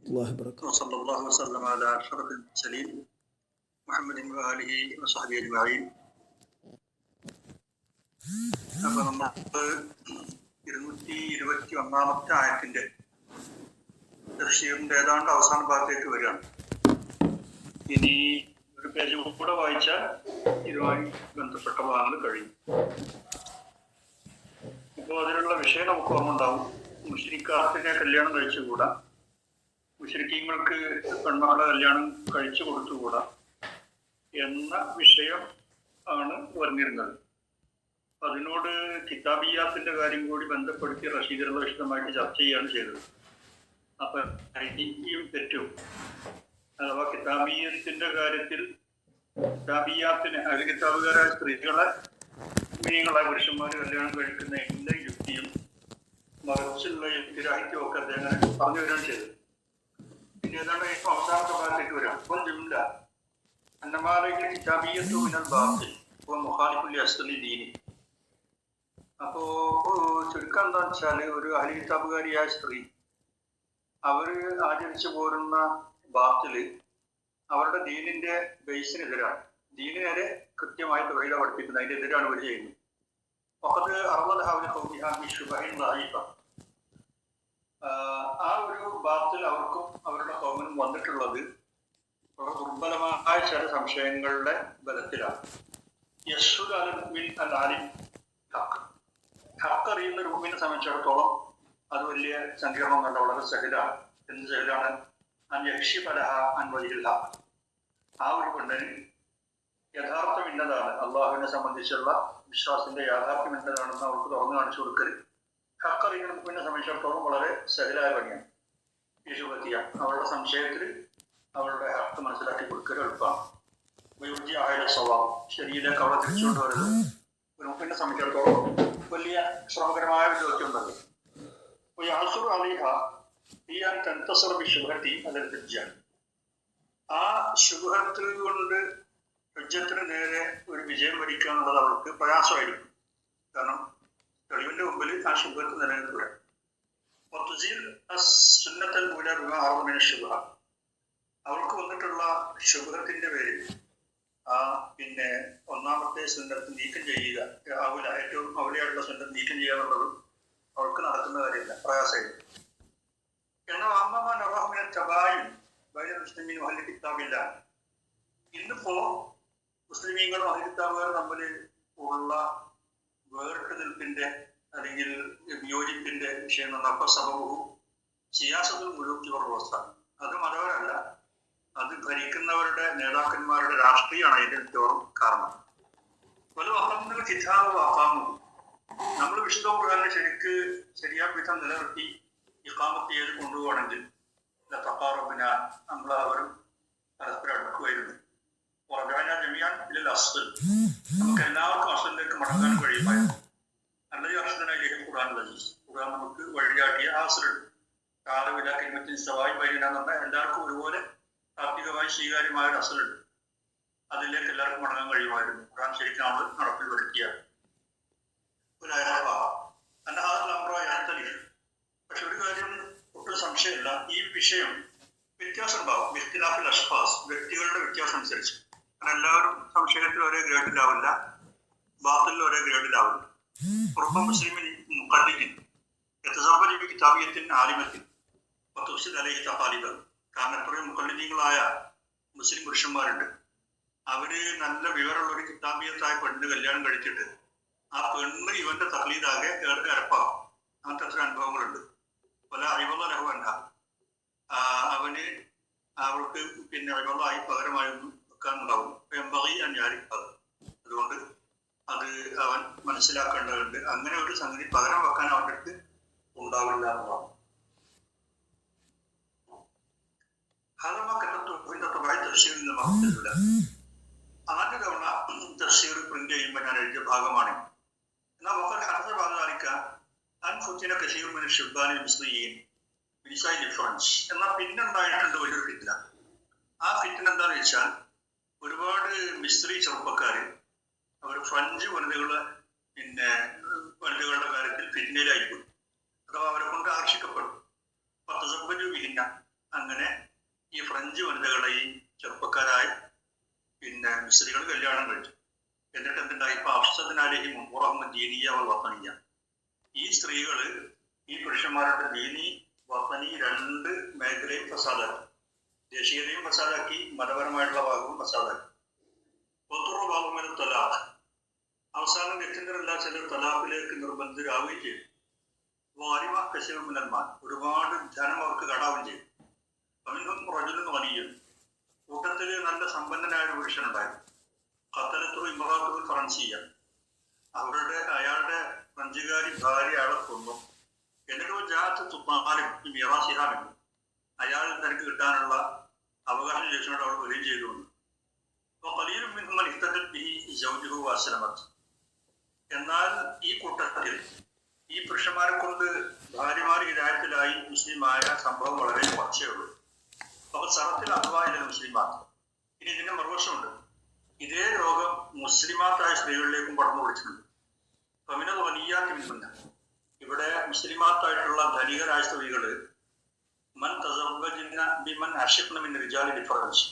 الله وبركاته. وصلى الله وسلم على أشرف المرسلين محمد وآله وصحبه أجمعين. അപ്പോൾ നമ്മൾ 221 ആയത്തിന്റെ തഫ്സീറിന്റെ ഏതാണ്ട് അവസാന ഭാഗത്തേക്ക് വരികയാണ്. ഇനി ഒരു പേജ് കൂടെ വായിച്ചാൽ ഇതുമായി ബന്ധപ്പെട്ട ഭാഗങ്ങൾ കഴിയും. ഇപ്പോൾ അതിലുള്ള വിഷയം നമുക്ക് ഓർമ്മ ഉണ്ടാവും. മുശ്രിക്കാത്തിനെ കല്യാണം കഴിച്ചുകൂടാ, മുശ്രിക്കീങ്ങൾക്ക് പെൺമക്കളെ കല്യാണം കഴിച്ചു കൊടുത്തുകൂടാ എന്ന വിഷയം ആണ് പറഞ്ഞിരുന്നത്. അതിനോട് കിതാബിയാത്തിന്റെ കാര്യം കൂടി ബന്ധപ്പെടുത്തി റഷീദുള്ള വിശദമായിട്ട് ചർച്ച ചെയ്യുകയാണ് ചെയ്തത്. അപ്പൊ ഐതിഹ്യം തെറ്റും, അഥവാ കിതാബിയത്തിന്റെ കാര്യത്തിൽ കിതാബിയാത്തിന് അത് കിതാബുകാരായ സ്ത്രീകളെ മിനിങ്ങളായ പുരുഷന്മാർ കല്യാണം കഴിക്കുന്ന എല്ലാ യുക്തിയും മറിച്ചുള്ള യുക്തിരാഹിത്യവും ഒക്കെ അദ്ദേഹം പറഞ്ഞു വരികയാണ് ചെയ്തത്. പിന്നെ ഏതാണ്ട് ഇപ്പൊ അവസാനത്തെ ഭാഗത്തേക്ക് വരാം. അപ്പോൾ ജുംല അന്നമാലയിൽ കിതാബിയത്തു മിനൽ ബാത്തിൽ മുഖാലിഫുൽ അസ്ലി ദീനി. അപ്പോ ചുരുക്കം എന്താന്ന് വെച്ചാല്, ഒരു അഹ്ലി കിതാബുകാരിയായ സ്ത്രീ അവര് ആചരിച്ചു പോരുന്ന ബാത്തില് അവരുടെ ദീനിന്റെ ബേസിനെതിരാണ്. ദീന് നേരെ കൃത്യമായി തൊഴില പഠിപ്പിക്കുന്നത്, അതിന്റെ എതിരാണ് ഇവർ ചെയ്യുന്നത്. അത് ആ ഒരു ബാത്തിൽ അവർക്കും അവരുടെ കൗമിനും വന്നിട്ടുള്ളത് ദുർബലമായ ചില സംശയങ്ങളുടെ ബലത്തിലാണ്. യസ്സുൽ അലിൻ അൽ ആലിം ഹക്ക്, ഹക്ക് അറിയുന്ന ഒരു മുമ്പിനെ സംബന്ധിച്ചിടത്തോളം അത് വലിയ സങ്കീർണം കണ്ട വളരെ സഹിലാണ്. എന്ത് സഹിലാണ്? അൻയക്ഷി പലഹ അൻവലിൽ ഹക്ക്. ആ ഒരു പെണ്ണിന് യഥാർത്ഥം ഇന്നതാണ്, അള്ളാഹുവിനെ സംബന്ധിച്ചുള്ള വിശ്വാസത്തിന്റെ യാഥാർത്ഥ്യം എന്നതാണെന്ന് അവർക്ക് തുറന്നു കാണിച്ചു കൊടുക്കൽ ഹക്ക് അറിയുന്ന മുമ്പിനെ സംബന്ധിച്ചിടത്തോളം വളരെ സഹിലായ പണിയാണ്. യേശുപത്തിയ അവരുടെ സംശയത്തിൽ അവരുടെ ഹക്ക് മനസ്സിലാക്കി കൊടുക്കൽ എളുപ്പമാണ്. ആയ സ്വഭാവം ശരീരത്തിലേക്ക് അവളെ തിരിച്ചുകൊണ്ട് വരുന്നത് ഒരു മുമ്പിനെ സംബന്ധിച്ചിടത്തോളം വലിയ ശ്രമകരമായ ഒരു ദൗത്യമുണ്ടല്ലോ. ആ ശുഭത്തിൽ കൊണ്ട് ഹജ്ജത്തിന് നേരെ ഒരു വിജയം വരിക്കുക എന്നുള്ളത് അവൾക്ക് പ്രയാസമായിരിക്കും. കാരണം തെളിവിന്റെ മുമ്പിൽ ആ ശുഭത്ത് നിലനിൽക്കുക. അവൾക്ക് വന്നിട്ടുള്ള ശുഭത്തിന്റെ പേരിൽ പിന്നെ ഒന്നാമത്തെ സുന്നത്ത് നീക്കം ചെയ്യുക ആവില്ല. ഏറ്റവും അവലിയായിട്ടുള്ള സുന്നത്ത് നീക്കം ചെയ്യുക എന്നുള്ളത് അവൾക്ക് നടക്കുന്ന കാര്യമില്ല, പ്രയാസമായിരിക്കും. എന്നാൽ അമ്മമാൻ അള്ളാഹുവിനെ ചബായും മുസ്ലിമീൻ അഹ്ലി കിതാബില്ല. ഇന്നിപ്പോ മുസ്ലിമീങ്ങളും അഹ്ലി കിതാബുകാരും തമ്മിൽ ഉള്ള വേറിട്ടുനിൽപ്പിന്റെ അല്ലെങ്കിൽ വിയോജിപ്പിന്റെ വിഷയം എന്നപ്പോൾ സബബും സിയാസത്തുൽ മുലൂക്കി വ്യവസ്ഥ. അത് മതപരമല്ല, അത് ഭരിക്കുന്നവരുടെ നേതാക്കന്മാരുടെ രാഷ്ട്രീയമാണ് അതിന്റെ മിക്കവാറും കാരണം. പല അഹമ്മദ് കിതാബ് അഹാമു, നമ്മൾ വിശുദ്ധ ഖുർആനെ ശരിയായ വിധം നിലനിർത്തി ഇഖാമത്ത് ചെയ്ത് കൊണ്ടുപോകണമെങ്കിൽ തഖാറബിന നമ്മൾ അവരും പരസ്പരം അടുക്കുമായിരുന്നു. നമുക്ക് എല്ലാവർക്കും അസലിലേക്ക് മടങ്ങാൻ കഴിയുമായിരുന്നു. അല്ലെങ്കിൽ അർഷനായിരിക്കും ഖുർആൻ അസീസ്. ഖുർആൻ നമുക്ക് വഴികാട്ടിയ അസലുണ്ട്. കാലവില കിമത്തിൻ സവായി ബൈന എന്ന് പറഞ്ഞാൽ എല്ലാവർക്കും ഒരുപോലെ താത്വികമായി സ്വീകാര്യമായ ഒരു അസലുണ്ട്. അതിലേക്ക് എല്ലാവർക്കും മടങ്ങാൻ കഴിയുമായിരുന്നു. ഖുർആൻ ശരിക്കും നമ്മൾ നടപ്പിൽ വരുത്തിയ പക്ഷെ ഒരു കാര്യം ഒട്ടും സംശയമില്ല, ഈ വിഷയം വ്യത്യാസം ഉണ്ടാവും. ഇഖ്തിലാഫിൽ അഷ്ഖാസ്, വ്യക്തികളുടെ വ്യത്യാസം അനുസരിച്ച്. കാരണം എല്ലാവരും സംശയത്തിൽ ഒരേ ഗ്രേഡിലാവില്ല, ബാത്തിൽ ഒരേ ഗ്രേഡിലാവില്ല. പുറമെ മുസ്ലിമിൻ മുഖല്ലിദിൻ യതസവ്വജു ബികിതാബിയത്തിൻ ആലിമത്തിൻ വതുഫ്സിദ് അലൈഹി തഖാലിദ്. കാരണം എത്രയും മുഖല്ലിദീങ്ങളായ മുസ്ലിം പുരുഷന്മാരുണ്ട്. അവര് നല്ല വിവരമുള്ള ഒരു കിതാബിയത്തായ പെണ്ണ് കല്യാണം കഴിച്ചിട്ട് ആ പെണ്ണ് ഇവന്റെ തഖ്ലീദാകെ അരപ്പാകും. അങ്ങനത്തെ എത്ര അനുഭവങ്ങളുണ്ട്. പല അഴിവലഹുവണ്ട അവന് അവൾക്ക് പിന്നെ അഴിവലായി പകരമായൊന്നും വെക്കാനുണ്ടാവും. എമ്പകി അന്യാരിപ്പത്. അതുകൊണ്ട് അത് അവൻ മനസ്സിലാക്കേണ്ടതുണ്ട്. അങ്ങനെ ഒരു സംഗതി പകരം വെക്കാൻ അവൻ്റെ അടുത്ത് ഉണ്ടാവില്ല എന്നതാണ്. ആദ്യ തവണ തഫ്സീർ പ്രിന്റ് ചെയ്യുമ്പോൾ ഞാൻ എഴുതിയ ഭാഗമാണ്. എന്നാൽ എന്നാൽ പിന്നുണ്ടായിട്ടുണ്ട് വലിയൊരു ഫിറ്റ്ന. ആ ഫിറ്റ്ന എന്താന്ന് വെച്ചാൽ, ഒരുപാട് മിസ്ത്രി ചെറുപ്പക്കാര് അവർ ഫ്രഞ്ച് വനിതകളുടെ കാര്യത്തിൽ ഫിറ്റ്നയിലായിപ്പോയി. അഥവാ അവരെ കൊണ്ട് ആകർഷിക്കപ്പെടും. അങ്ങനെ ഈ ഫ്രഞ്ച് വനിതകളെയും ചെറുപ്പക്കാരായി മിസ്രികൾ കല്യാണം കഴിച്ചു. എന്നിട്ട് എന്തുണ്ടായി? ഇപ്പൊ അഫ്സദിനാലേഹി മുഹമ്മദ് ദീനിയ വത്തനിയ. ഈ സ്ത്രീകള് ഈ പുരുഷന്മാരുടെ ദീനി വത്തനി രണ്ട് മേഖലയും ഫസാദാക്കി. ദേശീയതയും ഫസാദാക്കി, മതപരമായിട്ടുള്ള ഭാഗവും ഫസാദാക്കി. ഒത്തുറ ഭാഗം തലാഖ്. അവസാനം ഗത്യന്തരമില്ല, ചിലർ തലാഖിലേക്ക് നിർബന്ധിതരാവുകയും ചെയ്തു. വാരിമ കശിവമിനന്മാർ, ഒരുപാട് ധനം അവർക്ക് കടാവും ചെയ്തു. അവനും റജുലും വലിയും കൂട്ടത്തിൽ നല്ല സമ്പന്നനായ ഒരു പുരുഷനുണ്ടായി. ഖത്തലത്തു ഇമറാത്തുൽ ഫ്രൻസിയ, അയാളുടെ ഫ്രഞ്ചുകാരി ഭാര്യ അയാളെ കൊന്നു. എന്നിട്ട് ജാത്ത് തുപ്പാലും മിറാസിഹാമെന്നു അയാൾ തനിക്ക് കിട്ടാനുള്ള അവകാശം ചോദിച്ചുകൊണ്ട് അവൾ വരികയും ചെയ്തുകൊണ്ട്. അപ്പോൾ പലരും മിനുമൽ ഇത്തരത്തിൽ വാസനമത്ത്. എന്നാൽ ഈ കൂട്ടത്തിൽ ഈ പുരുഷന്മാരെ കൊണ്ട് ഭാര്യമാർ ഹിദായത്തിലായി മുസ്ലിമായ സംഭവം വളരെ കുറച്ചേ ഉള്ളൂ. അപ്പൊ സറത്തിൽ അഥവായില്ല മുസ്ലിമാത്ത്. ഇനി ഇതിന്റെ മറുവശമുണ്ട്. ഇതേ രോഗം മുസ്ലിമാത്തായ സ്ത്രീകളിലേക്കും പടർന്നു പിടിച്ചിട്ടുണ്ട്. ഫമിനൽ വലിയാത്തി മിൻഹുന്ന, ഇവിടെ മുസ്ലിമാത്തായിട്ടുള്ള ധനികരായ സ്ത്രീകള് മൻ തസവ്വജന ബിമൻ അർഷിഖ്ന മിൻ റിജാലി ഡിഫറൻസ്,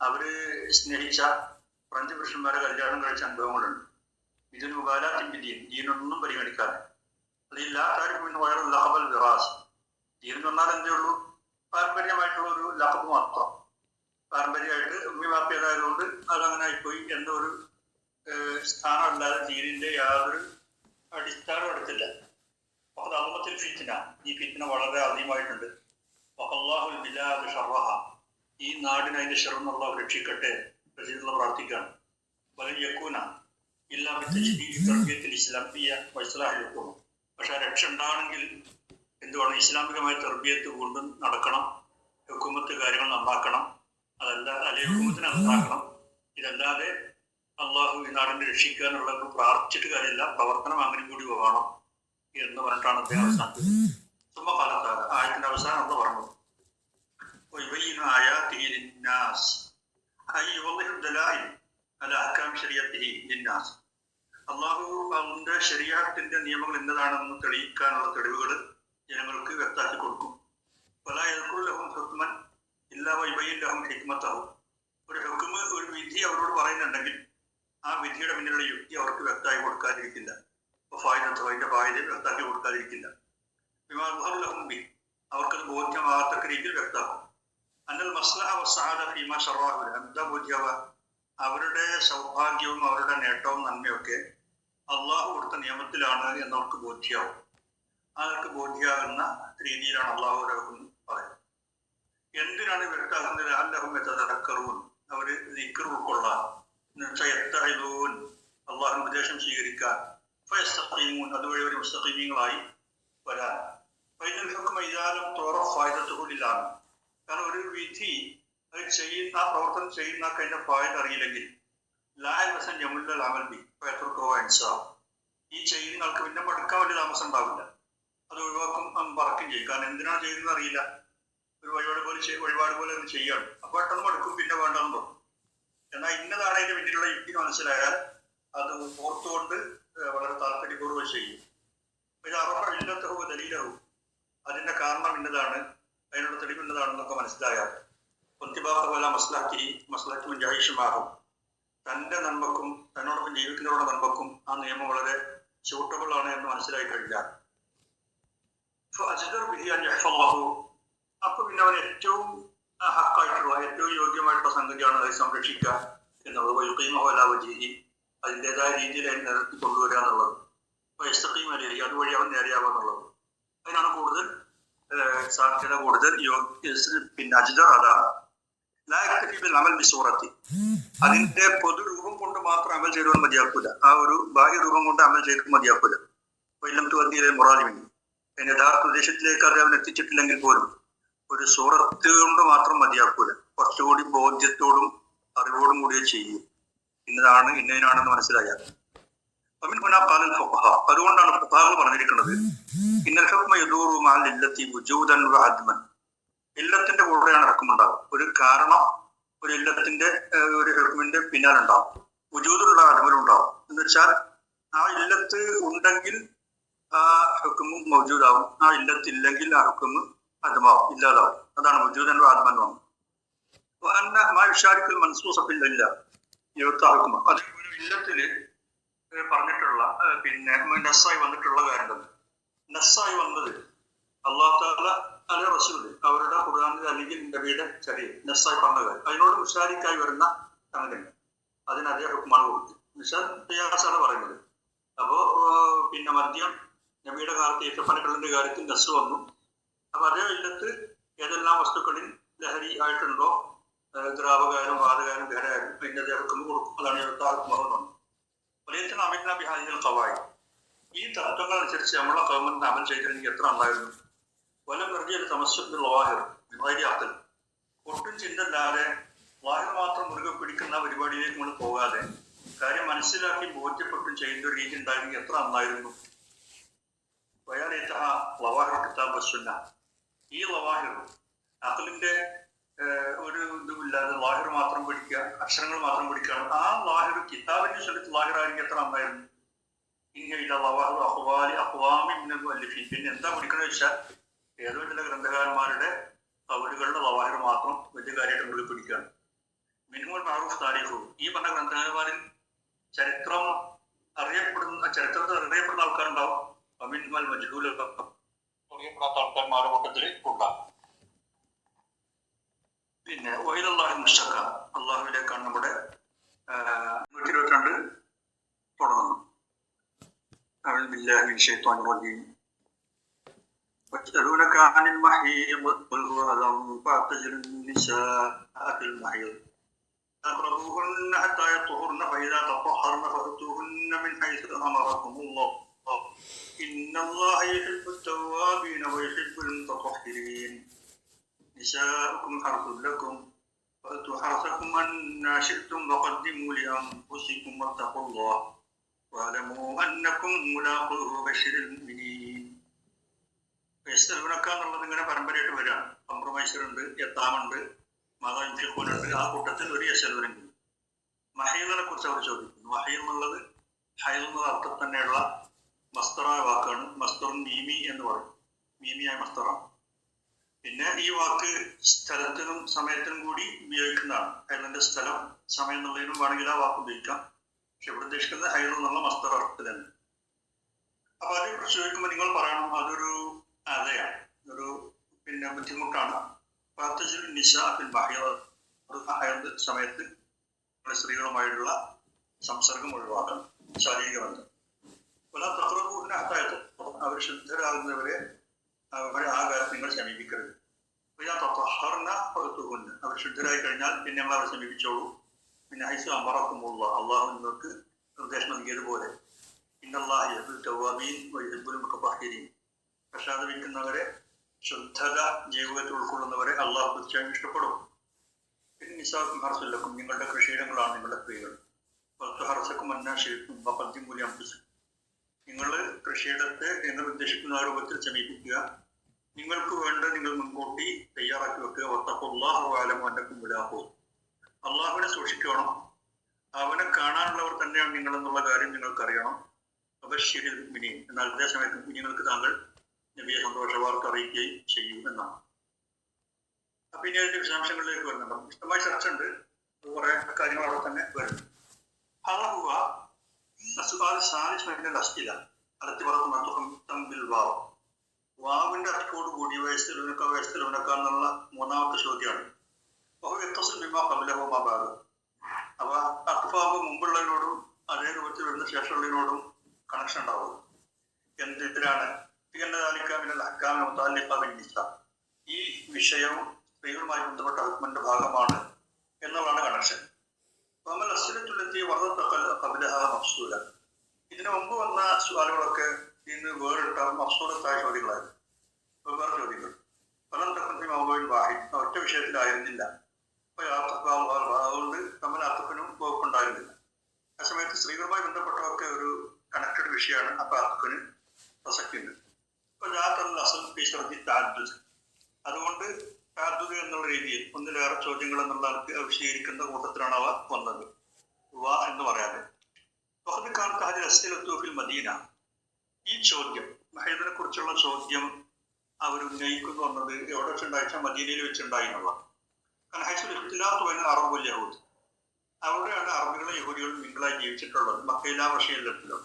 അവര് സ്നേഹിച്ച ഫ്രഞ്ച് പുരുഷന്മാരെ കല്യാണം കഴിച്ച അനുഭവങ്ങളുണ്ട്. ഇതിന് മുബാലാത്തിൻ ദീനൊന്നും പരിഗണിക്കാതെ. വിറാസ്, ദീൻ എന്ന് പറഞ്ഞാൽ എന്തേ ഉള്ളൂ? പാരമ്പര്യമായിട്ടുള്ള ഒരു ലഹബ് മാത്രം. പാരമ്പര്യമായിട്ട് ഉമ്മിവാപ്പിയതായതുകൊണ്ട് അതങ്ങനെ ആയിപ്പോയി എന്നൊരു സ്ഥാനമല്ലാതെ ദീനിന്റെ യാതൊരു അടിസ്ഥാനം എടുത്തില്ല. അപ്പോൾ അള്ളമത്തിൽ ഫിത്ന, ഈ ഫിത്ന വളരെ അധികമായിട്ടുണ്ട്. അല്ലാഹുൽ ബിലാദ് ഷർറഹ, ഈ നാടിന് അതിന്റെ ഷർറെന്നുള്ള രക്ഷിക്കട്ടെ പ്രസിദ്ധ പ്രാർത്ഥിക്കുകയാണ്. വലിയ യക്കൂന ഇല്ലാത്തിൽ ഇസ്ലാമിയ വൈസ്ലാഹിൽ. പക്ഷെ രക്ഷ ഉണ്ടാണെങ്കിൽ എന്തുവാണ്? ഇസ്ലാമികമായ തെർബിയത്ത് കൊണ്ട് നടക്കണം. ഹുക്കുമത്ത് കാര്യങ്ങൾ നന്നാക്കണം. അതല്ലാതെ അല്ലെങ്കിൽ ഹുക്കുമത്തിനെ നന്നാക്കണം. ഇതല്ലാതെ അള്ളാഹു ഈ നാടിനെ രക്ഷിക്കാനുള്ള പ്രാർത്ഥിച്ചിട്ട് കാര്യമില്ല, പ്രവർത്തനം അങ്ങനെ കൂടി വേണം എന്ന് പറഞ്ഞിട്ടാണ് അദ്ദേഹം അവസാനിക്കുന്നത്. സുമകാലത്താണ് ആയത്തിന്റെ അവസാനം എന്ന് പറഞ്ഞത്. അള്ളാഹു അവന്റെ ശരീഅത്തിന്റെ നിയമങ്ങൾ എന്നതാണെന്ന് തെളിയിക്കാനുള്ള തെളിവുകൾ ജനങ്ങൾക്ക് വ്യക്താക്കി കൊടുക്കും. പല എൽക്കുള്ളഹും ഹുക്മൻ ഇല്ലാ വൈബയില്ലഹും ഹിക്മത്തഹും, ഒരു ഹുക്മ്, ഒരു വിധി അവരോട് പറയുന്നുണ്ടെങ്കിൽ ആ വിധിയുടെ മുന്നിലുള്ള യുക്തി അവർക്ക് വ്യക്തമായി കൊടുക്കാതിരിക്കില്ല. അതിന്റെ ഫായിദ വ്യക്താക്കി കൊടുക്കാതിരിക്കില്ല. അവർക്കത് ബോധ്യമാകത്തക്ക രീതിയിൽ വ്യക്തമാക്കും. അന്നൽ മസ്ലഹ വസ്സഅദ ഫീമാ ശറഅഹു, എന്താ ബോധ്യമാവുക? അവരുടെ സൗഭാഗ്യവും അവരുടെ നേട്ടവും നന്മയൊക്കെ അള്ളാഹു കൊടുത്ത നിയമത്തിലാണ് എന്നവർക്ക് ബോധ്യമാവും. അവർക്ക് ബോധ്യമാകുന്ന രീതിയിലാണ് അള്ളാഹു പറയുന്നത്. എന്തിനാണ് വ്യക്തമാകുന്നത്? അല്ലഹും യതദക്കറൂൻ, അവര് ദിക്ർ ഉൾക്കൊള്ളാൻ, അള്ളാഹു ഉപദേശം സ്വീകരിക്കാൻ, ഫയസ്തഖീമൂൻ, അതുവഴി ഒരു മുസ്തഖീമീങ്ങളായി വരാൻ. ഫായിദത്തുകളിലാണ്. കാരണം ഒരു വിധി അത് ചെയ്യുന്ന, ആ പ്രവർത്തനം ചെയ്യുന്നവർക്ക് അതിന്റെ ഫായിദ അറിയില്ലെങ്കിൽ ഈ ചെയ്യുന്ന ആൾക്ക് പിന്നെ മടുക്കാൻ വലിയ താമസം ഉണ്ടാവില്ല. അത് ഒഴിവാക്കും, പറക്കുകയും ചെയ്യും. കാരണം എന്തിനാണ് ചെയ്യുന്നത് അറിയില്ല. ഒരു വഴിപാട് പോലെ അത് ചെയ്യാണ്. അപ്പൊ പെട്ടെന്ന് മടുക്കും, പിന്നെ വേണ്ടെന്ന് തോന്നും. എന്നാൽ ഇന്നതാണ് അതിന്റെ പിന്നിലുള്ള യുക്തി മനസ്സിലായാൽ അത് ഓർത്തുകൊണ്ട് വളരെ താല്പര്യപൂർവ്വം ചെയ്യും. ഇല്ലാത്തഹു ദലീലഹു, അതിന്റെ കാരണം ഇന്നതാണ്, അതിനുള്ള തെളിവ് ഇന്നതാണെന്നൊക്കെ മനസ്സിലായാൽ മസ്ലഹത്തി ജായിഷമാകും. തന്റെ നന്മക്കും തന്നോടൊപ്പം ജീവിക്കുന്നവരുടെ നന്മക്കും ആ നിയമം വളരെ സ്യൂട്ടബിൾ ആണ് എന്ന് മനസ്സിലായി കഴിഞ്ഞാൽ അപ്പൊ പിന്നെ അവൻ ഏറ്റവും ഹക്കായിട്ടുള്ള, ഏറ്റവും യോഗ്യമായിട്ടുള്ള സംഗതിയാണ് അത് സംരക്ഷിക്കുക എന്നുള്ളത്. വൈകീമഹോലാവജീഹി, അതിൻ്റെതായ രീതിയിൽ അതിനെ നിരത്തി കൊണ്ടുവരിക എന്നുള്ളത്. വൈസ്തഖീം അലൈഹി, അതുവഴി അവൻ നേരെയാവുക എന്നുള്ളത്. അതിനാണ് കൂടുതൽ സാധ്യത, കൂടുതൽ അജിത. അതാണ് അമൽ ബിസൂറത്തി, അതിന്റെ പൊതുരൂപം കൊണ്ട് മാത്രം അമൽ ചെയ്തുകൊണ്ട് മതിയാക്കൂല. ആ ഒരു ബാഹ്യരൂപം കൊണ്ട് അമൽ ചെയ്തിട്ട് മതിയാക്കൂല. മുറാലിമിന് അതിന്റെ യഥാർത്ഥ ഉദ്ദേശത്തിലേക്ക് അത് അവൻ എത്തിച്ചിട്ടില്ലെങ്കിൽ പോലും ഒരു സൂറത്ത് കൊണ്ട് മാത്രം മതിയാക്കൂല. കുറച്ചുകൂടി ബോധ്യത്തോടും അറിവോടും കൂടിയേ ചെയ്യും. ഇന്നതിനാണെന്ന് മനസ്സിലായാൽ. അതുകൊണ്ടാണ് ഫുഖഹാകൾ പറഞ്ഞിരിക്കുന്നത് ഇല്ലത്തിന്റെ കൂടെയാണ് ഹുക്മുണ്ടാവും. ഒരു കാരണം ഒരു ഇല്ലത്തിന്റെ ഒരു ഹുക്മിന്റെ പിന്നാലുണ്ടാവും. വുജൂദുള്ള അദ്മലുണ്ടാവും. എന്ന് വെച്ചാൽ ആ ഇല്ലത്ത് ഉണ്ടെങ്കിൽ ആ ഹുക്മും മൗജൂദാവും. ആ ഇല്ലത്തില്ലെങ്കിൽ ആ ഹുക്മ് അദ്മാവും, ഇല്ലാതാവും. അതാണ് വജൂദൻ ആത്മൻ മൻസൂസഫില്ല യുവത്താക്കും. അതേപോലെ ഇല്ലത്തില് പറഞ്ഞിട്ടുള്ള പിന്നെ നസ്സായി വന്നിട്ടുള്ള കാര്യം, നസ്സായി വന്നത് അള്ളാഹു തആല അല റസൂല് അവരുടെ ഖുർആനിൽ അല്ലെങ്കിൽ നബിയുടെ ചരിയിൽ നസ്സായി പറഞ്ഞ കാര്യം, അതിനോട് മുഷാരിക്കായി വരുന്ന സംഗതി അതിന് അതേ ഹുക്മാണ് കൊടുത്തു. നിഷാൻ ഖിയാസാണ് പറയുന്നത്. അപ്പോ പിന്നെ മദ്യം നബിയുടെ കാലത്ത് ഈത്തപ്പനക്കള്ളിന്റെ കാര്യത്തിൽ നസ് വന്നു. അപ്പൊ അതേ ഇല്ലത്ത് ഏതെല്ലാം വസ്തുക്കളിൽ ലഹരി ആയിട്ടുണ്ടോ, ദ്രാവകാരും വാതകാരും ഖരാരും അതിന്റെ അതേ ഹുക്കം കൊടുക്കും. അതാണ് യുവത്താത്മഹം. വലിയ അമിന ബിഹാദികൾ കവായി, ഈ തത്വങ്ങൾ അനുസരിച്ച് നമ്മളെ ഗവൺമെന്റ് അമൽ ചെയ്തിരുന്നെങ്കിൽ എത്ര നന്നായിരുന്നു. വലം വെറുതെ തമസ്സുൽ വാഹിർ വിവാഹിയാത്തൽ, ഒട്ടും ചിന്തല്ലാതെ വാഹിർ മാത്രം മുറുകെ പിടിക്കുന്ന പരിപാടിയിലേക്ക് നമ്മൾ പോകാതെ കാര്യം മനസ്സിലാക്കി ബോധ്യപ്പെട്ടും ചെയ്യുന്ന ഒരു രീതി ഉണ്ടായിരുന്നെങ്കിൽ എത്ര നന്നായിരുന്നു. ലവാഹിർ കിതാബ് സുന്ന, ഈ ലവാഹിർ അഖലിന്റെ ഒരു ഇതുമില്ലാതെ ലാഹിർ മാത്രം പഠിക്കുക, അക്ഷരങ്ങൾ മാത്രം പഠിക്കുകയാണ്. ആ ലാഹിർ കിതാബിന്റെ സ്ഥലത്ത് ലാഹിറായിരിക്കും എത്ര നന്നായിരുന്നു. പിന്നെ എന്താ പഠിക്കണമെന്ന് വെച്ചാൽ ഏതോ ചില ഗ്രന്ഥകാരന്മാരുടെ കവലുകളുടെ ലവാഹിർ മാത്രം വലിയ കാര്യമായിട്ട് മുറുകെ പിടിക്കുകയാണ്. മിനിമൽ മാറൂഫ് താരീഖു, ഈ പറഞ്ഞ ഗ്രന്ഥകാരന്മാരിൽ ചരിത്രം ചരിത്രത്തിൽ അറിയപ്പെടുന്ന ആൾക്കാരുണ്ടാവും. മിനിമൽ മജ്ഹൂൽ അറിയപ്പെടാത്ത ആൾക്കാന്മാരുടെ കൂട്ടത്തിൽ ഉണ്ടാകും. പിന്നെ വൈലല്ലാഹി മുസ്തഖ, അള്ളാഹുവിലേക്കാണ് നമ്മുടെ 122 തുടങ്ങുന്നു. أعوذ بالله من الشيطان الرجيم. ويسألونك عن المحيض قل هو أذى فاعتزلوا النساء في المحيض تقربوهن حتى يطهرن فإذا تطهرن فأتوهن من حيث أمركم الله إن الله يحب التوابين ويحب المتطهرين نساؤكم حرث لكم فأتوا حرثكم أنى شئتم وقدموا لأنفسكم واتقوا الله واعلموا أنكم ملاقوه وبشر المؤمنين. എന്നുള്ളത് ഇങ്ങനെ പരമ്പരയായിട്ട് വരികയാണ്. കോംപ്രമൈസറുണ്ട്, യത്താമുണ്ട്, മാതാവിൻഫിഖൂനുണ്ട്. ആ കൂട്ടത്തിൽ ഒരു യശലുവനെങ്കിൽ മഹീദിനെ കുറിച്ച് അവർ ചോദിക്കുന്നു. മഹീദ് എന്നുള്ളത് ഹൈദ് എന്ന അർത്ഥം തന്നെയുള്ള മസ്തറായ വാക്കാണ്. മസ്തറും മീമി എന്ന് പറയും. മീമിയായ മസ്തറാണ്. പിന്നെ ഈ വാക്ക് സ്ഥലത്തിനും സമയത്തിനും കൂടി ഉപയോഗിക്കുന്നതാണ്. ഹൈദിന്റെ സ്ഥലം സമയം എന്നുള്ളതിനും വേണമെങ്കിൽ ആ വാക്ക് ഉപയോഗിക്കാം. പക്ഷെ ഇവിടെ ഉദ്ദേശിക്കുന്നത് ഹൈദ് എന്നുള്ള മസ്തർ അർത്ഥത്തിലാണ്. അപ്പൊ അതേക്കുറിച്ച് ചോദിക്കുമ്പോൾ നിങ്ങൾ പറയണം അതൊരു അതയാണ്, ഒരു പിന്നെ ബുദ്ധിമുട്ടാണ്. ഹൈദ് സമയത്ത് സ്ത്രീകളുമായിട്ടുള്ള സംസർഗം ഒഴിവാക്കണം, ശാരീരിക ബന്ധം. പല തത്വപൂർണ്ണ അവർ ശുദ്ധരാകുന്നവരെ അവരെ ആ കാലത്ത് നിങ്ങൾ സമീപിക്കരുത്. അവർ ശുദ്ധരായി കഴിഞ്ഞാൽ പിന്നെ നിങ്ങൾ അവരെ സമീപിച്ചോളൂ. പിന്നെ ഹൈസ് അമറക്കുമുള്ള അള്ളാഹു നിങ്ങൾക്ക് നിർദ്ദേശം നൽകിയതുപോലെ പ്രസാദിക്കുന്നവരെ ശുദ്ധത ജീവിതത്തിൽ ഉൾക്കൊള്ളുന്നവരെ അള്ളാഹു തീർച്ചയായും ഇഷ്ടപ്പെടും. പിന്നെ നിസാക്കും ഹർസുല്ലക്കും, നിങ്ങളുടെ കൃഷിയിടങ്ങളാണ് നിങ്ങളുടെ സ്ത്രീകൾ. ഹർസക്കും അന്നാശിക്കും പദ്യമൂല്യം, നിങ്ങൾ കൃഷിയിടത്തെ നിങ്ങൾ ഉദ്ദേശിക്കുന്ന രൂപത്തിൽ സമീപിക്കുക. നിങ്ങൾക്ക് വേണ്ട നിങ്ങൾ മുൻകൂട്ടി തയ്യാറാക്കി വെക്കുക. അള്ളാഹുവിനെ സൂക്ഷിക്കണം. അവനെ കാണാനുള്ളവർ തന്നെയാണ് നിങ്ങൾ എന്നുള്ള കാര്യം നിങ്ങൾക്കറിയണം. അബശ്ശിരിൽ മുഅ്മിനീൻ, എന്നാൽ അതേ സമയത്ത് മുഅ്മിനീങ്ങൾക്ക് താങ്കൾ നബിയെ സന്തോഷ വാർത്ത അറിയിക്കുകയും ചെയ്യും എന്നാണ്. അപ്പൊ ഇനി അതിന്റെ വിശദാംശങ്ങളിലേക്ക് വരുന്നുണ്ട്. ഇഷ്ടമായി ചർച്ച ഉണ്ട്, കുറെ കാര്യങ്ങൾ അവിടെ തന്നെ വരുന്നു. വാവിന്റെ അർത്ഥത്തോട് കൂടി വയസ്സിലുനക്ക എന്നുള്ള മൂന്നാമത്തെ ചോദ്യമാണ്. അപ്പൊ അക്ഫാബ് മുമ്പുള്ളതിനോടും അതേ രൂപത്തിൽ വരുന്ന ശേഷമുള്ളതിനോടും കണക്ഷൻ ഉണ്ടാവും. എന്തിനാണ് ഈ വിഷയം സ്ത്രീകളുമായി ബന്ധപ്പെട്ട ഹുക്മിന്റെ ഭാഗമാണ് എന്നുള്ളതാണ് കണക്ഷൻ. ഇതിനു മുമ്പ് വന്ന സുവാലുകളൊക്കെ ഇന്ന് വേറിട്ട മഫ്സൂലത്തായ ചോദ്യങ്ങളായിരുന്നു, വേറെ ചോദ്യങ്ങൾ. ഫലം തഖദ്ദിമ മൗദൂഇൻ വാഹിദ്, ഒറ്റ വിഷയത്തിലായിരുന്നില്ല. അതുകൊണ്ട് തമ്മിൽ അർത്ഥത്തിനും വകുപ്പുണ്ടായിരുന്നില്ല. ആ സമയത്ത് സ്ത്രീകളുമായി ബന്ധപ്പെട്ടതൊക്കെ ഒരു കണക്റ്റഡ് വിഷയമാണ്. അപ്പൊ അർത്ഥത്തിന് പ്രസക്തിയുണ്ട്. അതുകൊണ്ട് താദ്ദുദ് എന്നുള്ള രീതിയിൽ ഒന്നിലേറെ ചോദ്യങ്ങൾ എന്നുള്ള വിശദീകരിക്കുന്ന കൂട്ടത്തിലാണ് അവ വന്നത്. എന്ന് പറയാതെ മദീന, ഈ ചോദ്യം മഹീദിനെ കുറിച്ചുള്ള ചോദ്യം അവർ ഉന്നയിക്കുന്നു എന്നത് എവിടെ വെച്ചുണ്ടായിച്ചാൽ മദീനയിൽ വെച്ചുണ്ടായി എന്നുള്ളതാണ്. കാരണം ഹൈസുൽ ഇഖ്തിലാത്ത് വൻ അറബുൽ യഹൂദ്, അവിടെയാണ് അറബികളും യഹൂദികളും മിങ്കിളായി ജീവിച്ചിട്ടുള്ളത്, മക്കയിലാ വർഷയിലെത്തിലും.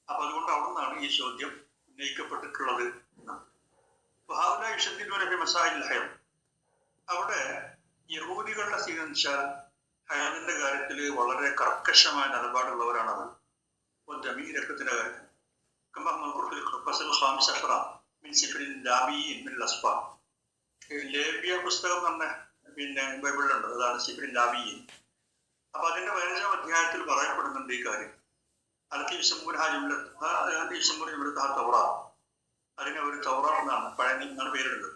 അപ്പൊ അതുകൊണ്ട് അവിടെ നിന്നാണ് ഈ ചോദ്യം ഉന്നയിക്കപ്പെട്ടിട്ടുള്ളത്. അവിടെ യഹൂദികളുടെ സ്വീകരിച്ചാൽ ഹയാദിന്റെ കാര്യത്തിൽ വളരെ കർക്കശമായ നിലപാടുള്ളവരാണ് അവർ. രക്തത്തിന്റെ കാര്യത്തിൽ ലേബിയ പുസ്തകം തന്നെ ബൈബിളിലുണ്ട്, അതാണ് സിഫിൻ ലാബിയീൻ. അപ്പൊ അതിന്റെ 15-ാം അധ്യായത്തിൽ പറയപ്പെടുന്നുണ്ട് ഈ കാര്യം. അതിനെ ഒരു തൗറ എന്നാണ് പഴയ എന്നാണ് പേരിടുന്നത്.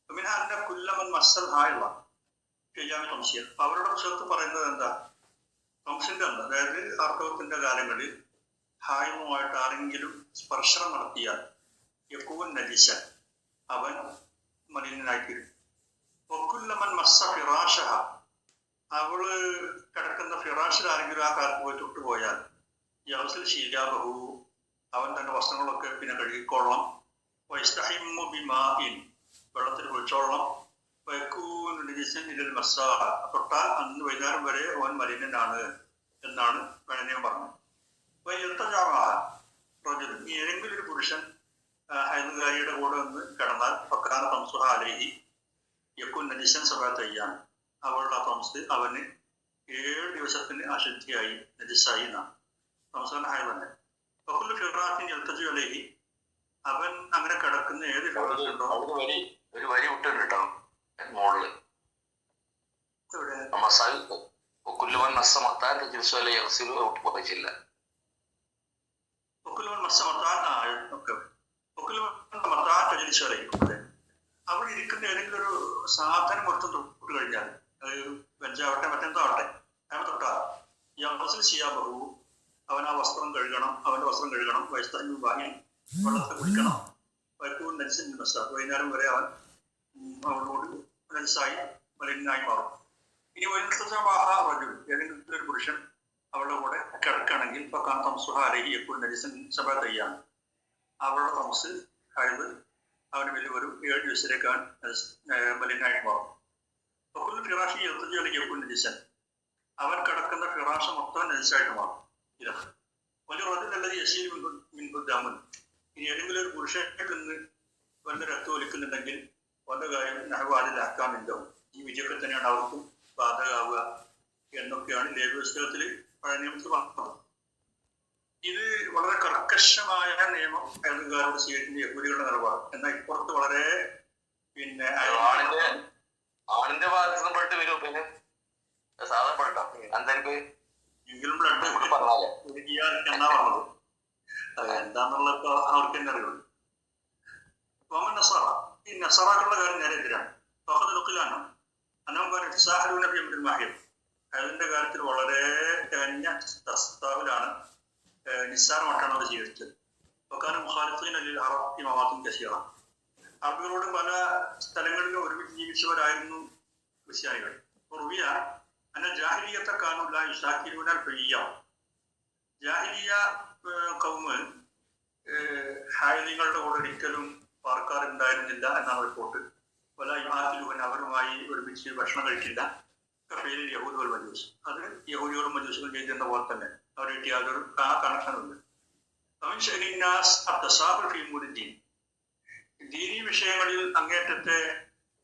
പിന്നെ അതിന്റെ കുല്ലമൻ മസ്സൽ ആയുള്ള അവരുടെ പുസ്തകത്ത് പറയുന്നത് എന്താ, തംസിന്റെ അന്ന്, അതായത് ആർത്തവത്തിന്റെ കാലങ്ങളിൽ ഹായുമായിട്ട് ആരെങ്കിലും സ്പർശനം നടത്തിയാൽ യക്കൂൻ നജിസ, അവൻ മലിനായിത്തീരും. ഒക്കുല്ലമൻ മസ്സ ഫിറാഷഹ, അവള് കിടക്കുന്ന ഫിറാഷിൽ ആരെങ്കിലും ആ കാലത്ത് പോയി തൊട്ടുപോയാൽ യൗസിൽ ശീലാബഹു, അവൻ തന്റെ വസ്ത്രങ്ങളൊക്കെ പിന്നെ കഴുകിക്കൊള്ളണം. വൈസ്തഹിമു ബിമാഇൻ, വെള്ളത്തിൽ കുളിച്ചോളണം. തൊട്ടാൽ അന്ന് വൈകുന്നേരം വരെ അവൻ മലിനനാണ് എന്നാണ് വേണനയം പറഞ്ഞത്. ഏതെങ്കിലും ഒരു പുരുഷൻ ഹൈദുകാരിയുടെ കൂടെ ഒന്ന് കിടന്നാൽ ഫക്കാന തംസുഹ അലൈഹി യക്കുൻ നജിസൻ സബഅത അയ്യാം, അവളുടെ തംസ് അവന് 7 ദിവസത്തിന് അശുദ്ധിയായി നജിസായി എന്നാണ്. തംസുൻ ഹായ് തന്നെ. ഫക്കുല്ലു ഫിറാത്തിൻ യൽതജു അലൈഹി, അവൻ അങ്ങനെ കിടക്കുന്ന ഏത് ഫിറാത്തുണ്ടോ ഒരു വരി വിട്ടുണ്ട് കേട്ടോ മോളില്. അവിടെ ഇരിക്കുന്ന ഏതെങ്കിലും ഒരു സാധനം മൊത്തം തൊട്ട് കഴിഞ്ഞാൽ, അത് വെഞ്ചാവട്ടെ മറ്റെന്താവട്ടെ, അങ്ങനെ തൊട്ടാ യൗസിൽ ചെയ്യാബഹു, അവൻ ആ വസ്ത്രം കഴുകണം, അവന്റെ വസ്ത്രം കഴുകണം. വയസ്സറിഞ്ഞു വാങ്ങി വെള്ളത്തെ കുടിക്കണം. വൈക്കൂർ നജിസൻ മസ്സ, വൈകുന്നേരം വരെ അവൻ അവളോട് നജിസായി മലിനായി മാറും. ഇനി ഏതെങ്കിലും ഒരു പുരുഷൻ അവളുടെ കൂടെ കിടക്കുകയാണെങ്കിൽ അവളുടെ തമസ് കഴിവ് അവന് വലിയ ഒരു 7 ദിവസത്തേക്ക് അവൻ മലിനായിട്ട് മാറും. നജിസൻ, അവൻ കിടക്കുന്ന ഫിറാഷ മൊത്തം നജിസായിട്ട് മാറും. ഇതാണ് വലിയ റജുലല്ലദീ യസീലു മിൻഹു ദമുൻ, ഇനി ഏതെങ്കിലും ഒരു പുരുഷനിൽ നിന്ന് വല്ല രക്തം ഒലിക്കുന്നുണ്ടെങ്കിൽ വല്ല കാര്യം നഹ്വാദിൽ അഹ്കാമിൻ്റെ ഈ വിജയൊക്കെ തന്നെയാണ് അവർക്കും ബാധകമാവുക എന്നൊക്കെയാണ് ലേവ്യ പുസ്തകത്തിൽ പഴയ നിയമത്തിൽ പറഞ്ഞത്. ഇത് വളരെ കർക്കശമായ നിയമം ഹൈദുകാരോട് സ്വീകരിക്കുന്ന യഹൂദികളുടെ നിലപാട്. എന്നാൽ ഇപ്പുറത്ത് വളരെ പിന്നെ ആണിന്റെ ഭാഗത്ത് പെട്ട് വരും, പിന്നെ എങ്കിലും ബ്ലഡ് എന്നാ പറഞ്ഞത്. എന്താന്നുള്ളപ്പോ അവർക്ക് തന്നെ അറിയുള്ളൂ. ഓമൻ നസാറ, ഈ നസാറാക്കളുടെ കാര്യം നേരെ എതിരാണ്. അതിന്റെ കാര്യത്തിൽ വളരെ തികഞ്ഞ പ്രസ്താവിലാണ്, നിസ്സാരമായിട്ടാണ് അവർ സ്വീകരിച്ചത്. അറബികളോട് പല സ്ഥലങ്ങളിലും ഒരുമിച്ച് ജീവിച്ചവരായിരുന്നു ക്രിസ്ത്യാനികൾ. ജാഹിലിയത്തെ കാനുള്ള ജാഹിലിയ കൗമ് ഹായലിങ്ങളുടെ കൂടെ ഒരിക്കലും പാർക്കാറുണ്ടായിരുന്നില്ല എന്നാണ് റിപ്പോർട്ട്. പല യുഹാത്തിലുവൻ അവരുമായി ഒരുമിച്ച് ഭക്ഷണം കഴിക്കില്ല. കഫേലിൽ യഹൂദുകൾ മജൂസ്, അത് യഹൂദികളും മജൂസുകളും ചെയ്തിരുന്ന പോലെ തന്നെ അവരായിട്ട് യാതൊരു കണക്ഷനുണ്ട്. ദീനീ വിഷയങ്ങളിൽ അങ്ങേറ്റത്തെ